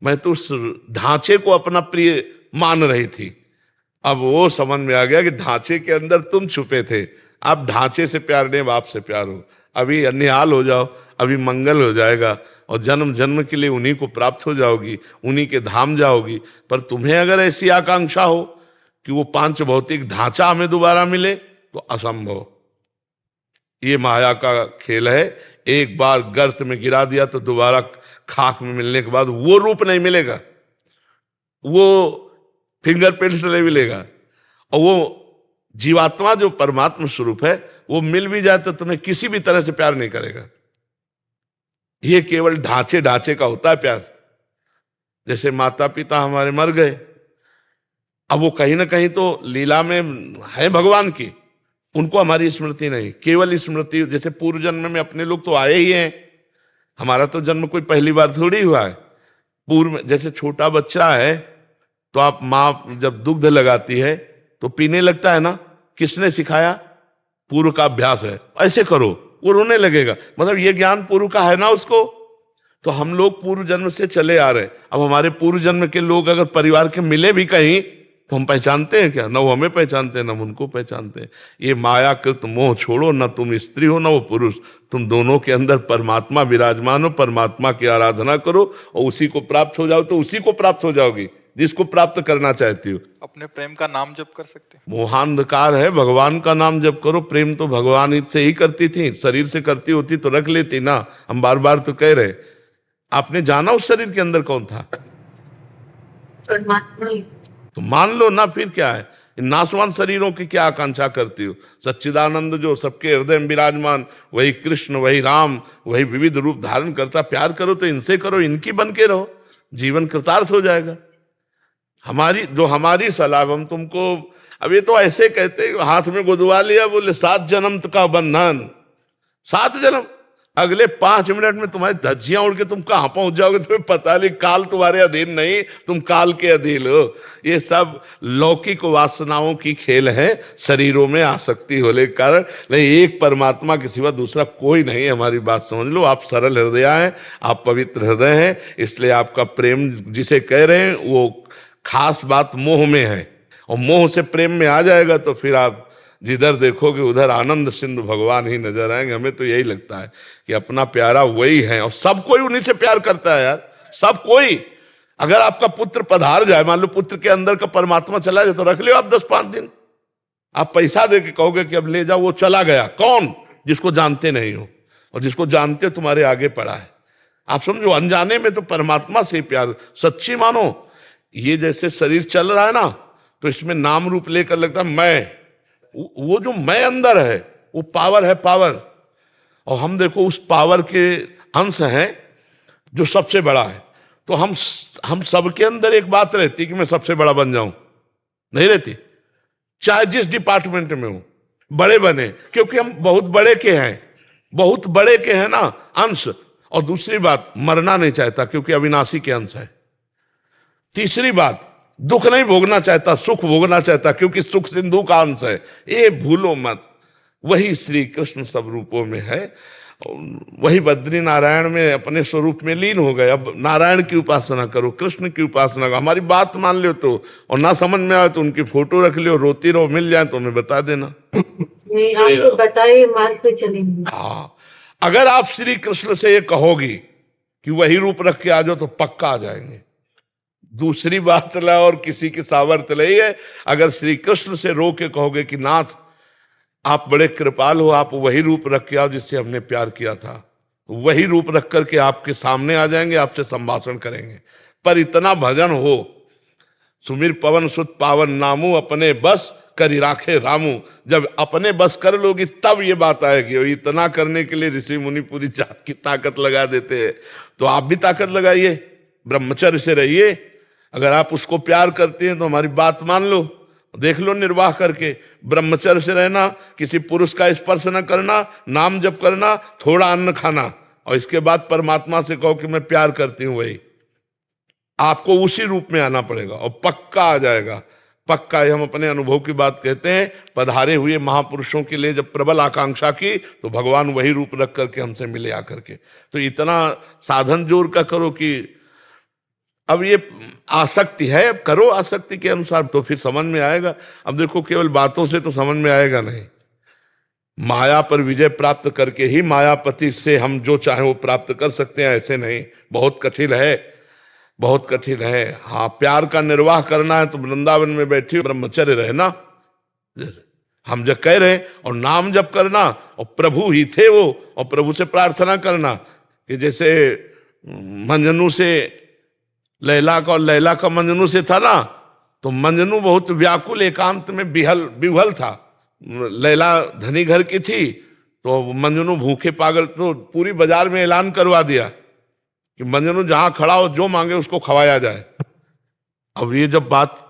मैं तो उस ढांचे को अपना प्रिय मान रही थी, अब वो समझ में आ गया कि ढांचे के अंदर तुम छुपे थे। आप ढांचे से प्यार नहीं, बाप से प्यार हो। अभी निहाल हो जाओ, अभी मंगल हो जाएगा और जन्म जन्म के लिए उन्हीं को प्राप्त हो जाओगी, उन्हीं के धाम जाओगी। पर तुम्हें अगर ऐसी आकांक्षा हो कि वो पांच भौतिक ढांचा हमें दोबारा मिले तो असंभव। ये माया का खेल है, एक बार गर्त में गिरा दिया तो दोबारा खाक में मिलने के बाद वो रूप नहीं मिलेगा, वो फिंगरप्रिंट नहीं मिलेगा। और वो जीवात्मा जो परमात्मा स्वरूप है वो मिल भी जाए तो तुम्हें किसी भी तरह से प्यार नहीं करेगा। ये केवल ढांचे ढांचे का होता है प्यार। जैसे माता पिता हमारे मर गए, अब वो कहीं ना कहीं तो लीला में है भगवान की, उनको हमारी स्मृति नहीं, केवल स्मृति। जैसे पूर्व जन्म में अपने लोग तो आए ही हैं, हमारा तो जन्म कोई पहली बार थोड़ी हुआ है। पूर्व में जैसे छोटा बच्चा है तो आप माँ जब दुग्ध लगाती है तो पीने लगता है ना, किसने सिखाया? पूर्व का अभ्यास है, ऐसे करो, वो रोने लगेगा, मतलब ये ज्ञान पूर्व का है ना उसको। तो हम लोग पूर्व जन्म से चले आ रहे, अब हमारे पूर्व जन्म के लोग अगर परिवार के मिले भी कहीं तो हम पहचानते हैं क्या? न वो हमें पहचानते हैं, न हम उनको पहचानते हैं। ये मायाकृत मोह छोड़ो, न तुम स्त्री हो न वो पुरुष, तुम दोनों के अंदर परमात्मा विराजमान हो, परमात्मा की आराधना करो और उसी को प्राप्त हो जाओ तो उसी को प्राप्त हो जाओगी जिसको प्राप्त करना चाहती हो। अपने प्रेम का नाम जप कर सकते हैं। मोहांधकार है, भगवान का नाम जप करो। प्रेम तो भगवान से ही करती थी, शरीर से करती होती तो रख लेती ना। हम बार बार तो कह रहे, आपने जाना उस शरीर के अंदर कौन था? तो मान लो ना, फिर क्या है? इन नाशवान शरीरों की क्या आकांक्षा करती हो? सच्चिदानंद जो सबके हृदय में विराजमान, वही कृष्ण, वही राम, वही विविध रूप धारण करता। प्यार करो तो इनसे करो, इनकी बन के रहो, जीवन कृतार्थ हो जाएगा। हमारी सलाह, हम तुमको अब ये तो ऐसे कहते हाथ में गुदवा लिया, बोले 7 जन्म का बंधन, 7 जन्म, अगले 5 मिनट में तुम्हारी धज्जियां उड़ के तुम कहां पहुंच जाओगे तुम्हें पता नहीं। काल तुम्हारे अधीन नहीं, तुम काल के अधीन हो। ये सब लौकिक वासनाओं की खेल है, शरीरों में आसक्ति होने के कारण। नहीं, एक परमात्मा के सिवा दूसरा कोई नहीं। हमारी बात समझ लो, आप सरल हृदय हैं, आप पवित्र हृदय हैं, इसलिए आपका प्रेम जिसे कह रहे हैं वो खास बात मोह में है, और मोह से प्रेम में आ जाएगा तो फिर आप जिधर देखोगे उधर आनंद सिंधु भगवान ही नजर आएंगे। हमें तो यही लगता है कि अपना प्यारा वही है, और सब कोई उन्हीं से प्यार करता है यार, सब कोई। अगर आपका पुत्र पधार जाए, मान लो पुत्र के अंदर का परमात्मा चला जाए, तो रख लियो आप 10-5 दिन। आप पैसा दे के कहोगे कि अब ले जाओ, वो चला गया। कौन? जिसको जानते नहीं हो, और जिसको जानते तुम्हारे आगे पड़ा है। आप समझो, अनजाने में तो परमात्मा से प्यार सच्ची मानो। ये जैसे शरीर चल रहा है ना, तो इसमें नाम रूप लेकर लगता है मैं, वो जो मैं अंदर है वो पावर है, पावर। और हम देखो उस पावर के अंश हैं जो सबसे बड़ा है। तो हम सबके अंदर एक बात रहती कि मैं सबसे बड़ा बन जाऊं, नहीं रहती। चाहे जिस डिपार्टमेंट में हो, बड़े बने, क्योंकि हम बहुत बड़े के हैं, बहुत बड़े के हैं ना अंश। और दूसरी बात, मरना नहीं चाहता क्योंकि अविनाशी के अंश है। तीसरी बात, दुख नहीं भोगना चाहता, सुख भोगना चाहता क्योंकि सुख सिंधु का अंश है। ये भूलो मत, वही श्री कृष्ण सब रूपों में है, वही बद्री नारायण में अपने स्वरूप में लीन हो गए। अब नारायण की उपासना करो, कृष्ण की उपासना करो। हमारी बात मान लो तो, और ना समझ में आए तो उनकी फोटो रख लियो, रोती रहो, मिल जाए तो हमें बता देना। नहीं, आपको बताइए, मान पे चलेंगे। हाँ, अगर आप श्री कृष्ण से ये कहोगी कि वही रूप रख के आ जाओ तो पक्का आ जाएंगे। दूसरी बात ला, और किसी की सामर्थ्य नहीं है। अगर श्री कृष्ण से रो के कहोगे कि नाथ आप बड़े कृपाल हो, आप वही रूप रख के आओ जिससे हमने प्यार किया था, वही रूप रख करके आपके सामने आ जाएंगे, आपसे संभाषण करेंगे। पर इतना भजन हो, सुमिर पवन सुत पावन नामू, अपने बस करी राखे रामू। जब अपने बस कर लोगी तब ये बात आएगी। और इतना करने के लिए ऋषि मुनि पूरी जात की ताकत लगा देते हैं, तो आप भी ताकत लगाइए, ब्रह्मचर्य से रहिए। अगर आप उसको प्यार करते हैं तो हमारी बात मान लो, देख लो निर्वाह करके। ब्रह्मचर्य से रहना, किसी पुरुष का स्पर्श न करना, नाम जप करना, थोड़ा अन्न खाना, और इसके बाद परमात्मा से कहो कि मैं प्यार करती हूं। वही आपको उसी रूप में आना पड़ेगा और पक्का आ जाएगा, पक्का। हम अपने अनुभव की बात कहते हैं, पधारे हुए महापुरुषों के लिए जब प्रबल आकांक्षा की तो भगवान वही रूप रख करके हमसे मिले आकर के। तो इतना साधन जोर का करो कि अब ये आसक्ति है, अब करो आसक्ति के अनुसार, तो फिर समझ में आएगा। अब देखो, केवल बातों से तो समझ में आएगा नहीं, माया पर विजय प्राप्त करके ही मायापति से हम जो चाहे वो प्राप्त कर सकते हैं। ऐसे नहीं, बहुत कठिन है, बहुत कठिन है। हाँ, प्यार का निर्वाह करना है तो वृंदावन में बैठी ब्रह्मचर्य रहना, हम जब कह रहे, और नाम जप करना, और प्रभु ही थे वो, और प्रभु से प्रार्थना करना कि जैसे मंजनू से लैला का, और लैला का मंजनू से था ना, तो मंजनू बहुत व्याकुल एकांत में विह्वल था। लैला धनी घर की थी, तो मंजनू भूखे पागल, तो पूरी बाजार में ऐलान करवा दिया कि मंजनू जहां खड़ा हो जो मांगे उसको खवाया जाए। अब ये जब बात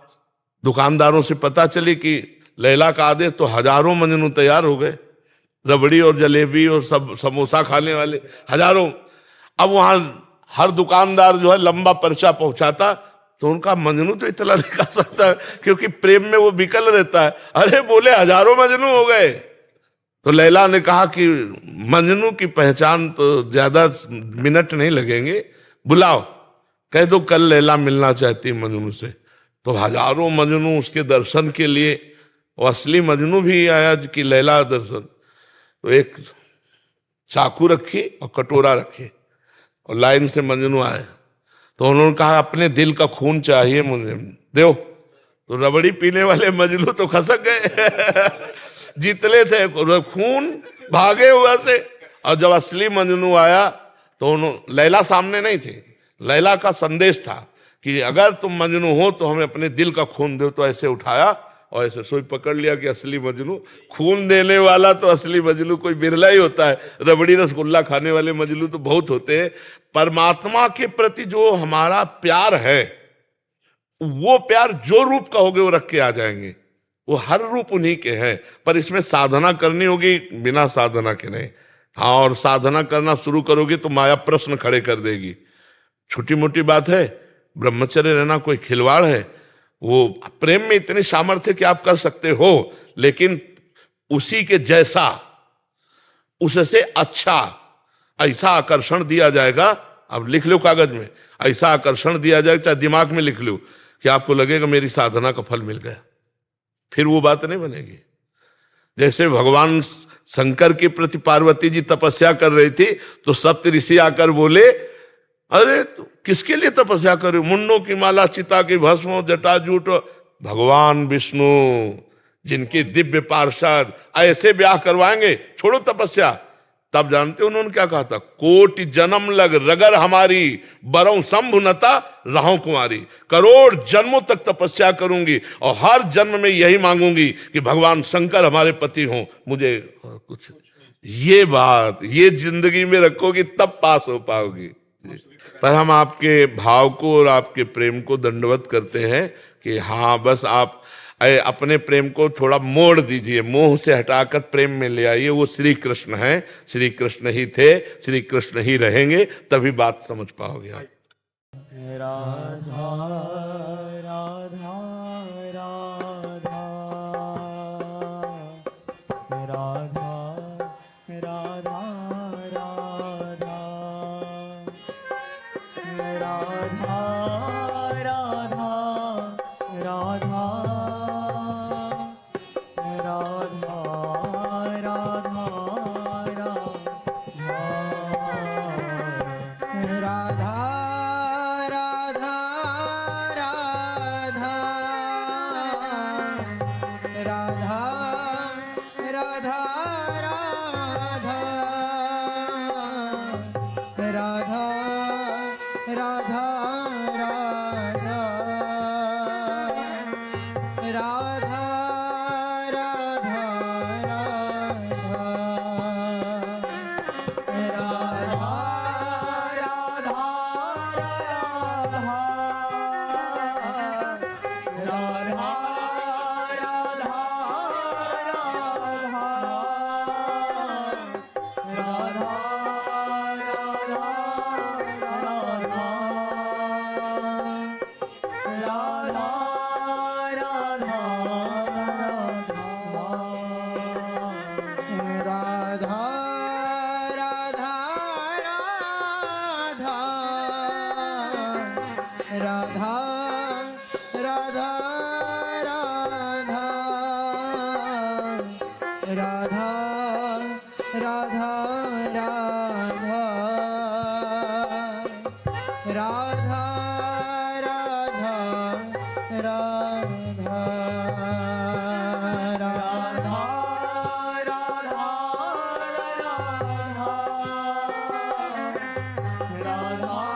दुकानदारों से पता चली कि लैला का आदेश, तो हजारों मंजनू तैयार हो गए, रबड़ी और जलेबी और सब समोसा खाने वाले हजारों। अब वहां हर दुकानदार जो है लंबा पर्चा पहुंचाता, तो उनका मंजनू तो इतना नहीं खा सकता क्योंकि प्रेम में वो विकल रहता है। अरे बोले हजारों मंजनू हो गए। तो लैला ने कहा कि मंजनू की पहचान तो ज्यादा मिनट नहीं लगेंगे, बुलाओ, कह दो कल लैला मिलना चाहती है मंजनू से। तो हजारों मंजनू उसके दर्शन के लिए, और असली मंजनू भी आया कि लैला दर्शन। तो एक चाकू रखी और कटोरा रखी और लाइन से मंजनू आए। तो उन्होंने कहा अपने दिल का खून चाहिए मुझे, दो। तो रबड़ी पीने वाले मंजनू तो खसक गए जितने थे खून भागे हुआ से। और जब असली मंजनू आया तो उन्होंने, लैला सामने नहीं थी, लैला का संदेश था कि अगर तुम मंजनू हो तो हमें अपने दिल का खून दो। तो ऐसे उठाया और ऐसे सोई पकड़ लिया कि असली मजनू। खून देने वाला तो असली मजनू कोई बिरला ही होता है, रबड़ी रसगुल्ला खाने वाले मजनू तो बहुत होते हैं। परमात्मा के प्रति जो हमारा प्यार है, वो प्यार जो रूप का होगे वो रख के आ जाएंगे, वो हर रूप उन्हीं के हैं। पर इसमें साधना करनी होगी, बिना साधना के नहीं। हाँ, और साधना करना शुरू करोगे तो माया प्रश्न खड़े कर देगी। छोटी मोटी बात है, ब्रह्मचर्य रहना कोई खिलवाड़ है? वो प्रेम में इतनी सामर्थ्य कि आप कर सकते हो, लेकिन उसी के जैसा, उससे अच्छा ऐसा आकर्षण दिया जाएगा। अब लिख लो कागज में, ऐसा आकर्षण दिया जाएगा, चाहे दिमाग में लिख लो, कि आपको लगेगा मेरी साधना का फल मिल गया। फिर वो बात नहीं बनेगी। जैसे भगवान शंकर के प्रति पार्वती जी तपस्या कर रही थी, तो सप्त ऋषि आकर बोले, अरे तो किसके लिए तपस्या करे? मुंडों की माला, चिता की भस्म, जटाजूट। भगवान विष्णु जिनके दिव्य पार्षद ऐसे ब्याह करवाएंगे, छोड़ो तपस्या। तब जानते हो उन्होंने क्या कहा था? कोटि जन्म लग रगर हमारी, बरौ शंभुनता रहूं कुमारी। करोड़ जन्मों तक तपस्या करूंगी और हर जन्म में यही मांगूंगी कि भगवान शंकर हमारे पति हों, मुझे कुछ। ये बात ये जिंदगी में रखोगी तब पास हो पाओगी। पर हम आपके भाव को और आपके प्रेम को दंडवत करते हैं कि हाँ, बस आप अपने प्रेम को थोड़ा मोड़ दीजिए, मोह से हटाकर प्रेम में ले आइए। वो श्री कृष्ण हैं, श्री कृष्ण ही थे, श्री कृष्ण ही रहेंगे, तभी बात समझ पाओगे आप। राधा राधा राधा राधा राधा राधा राधा राधा राधा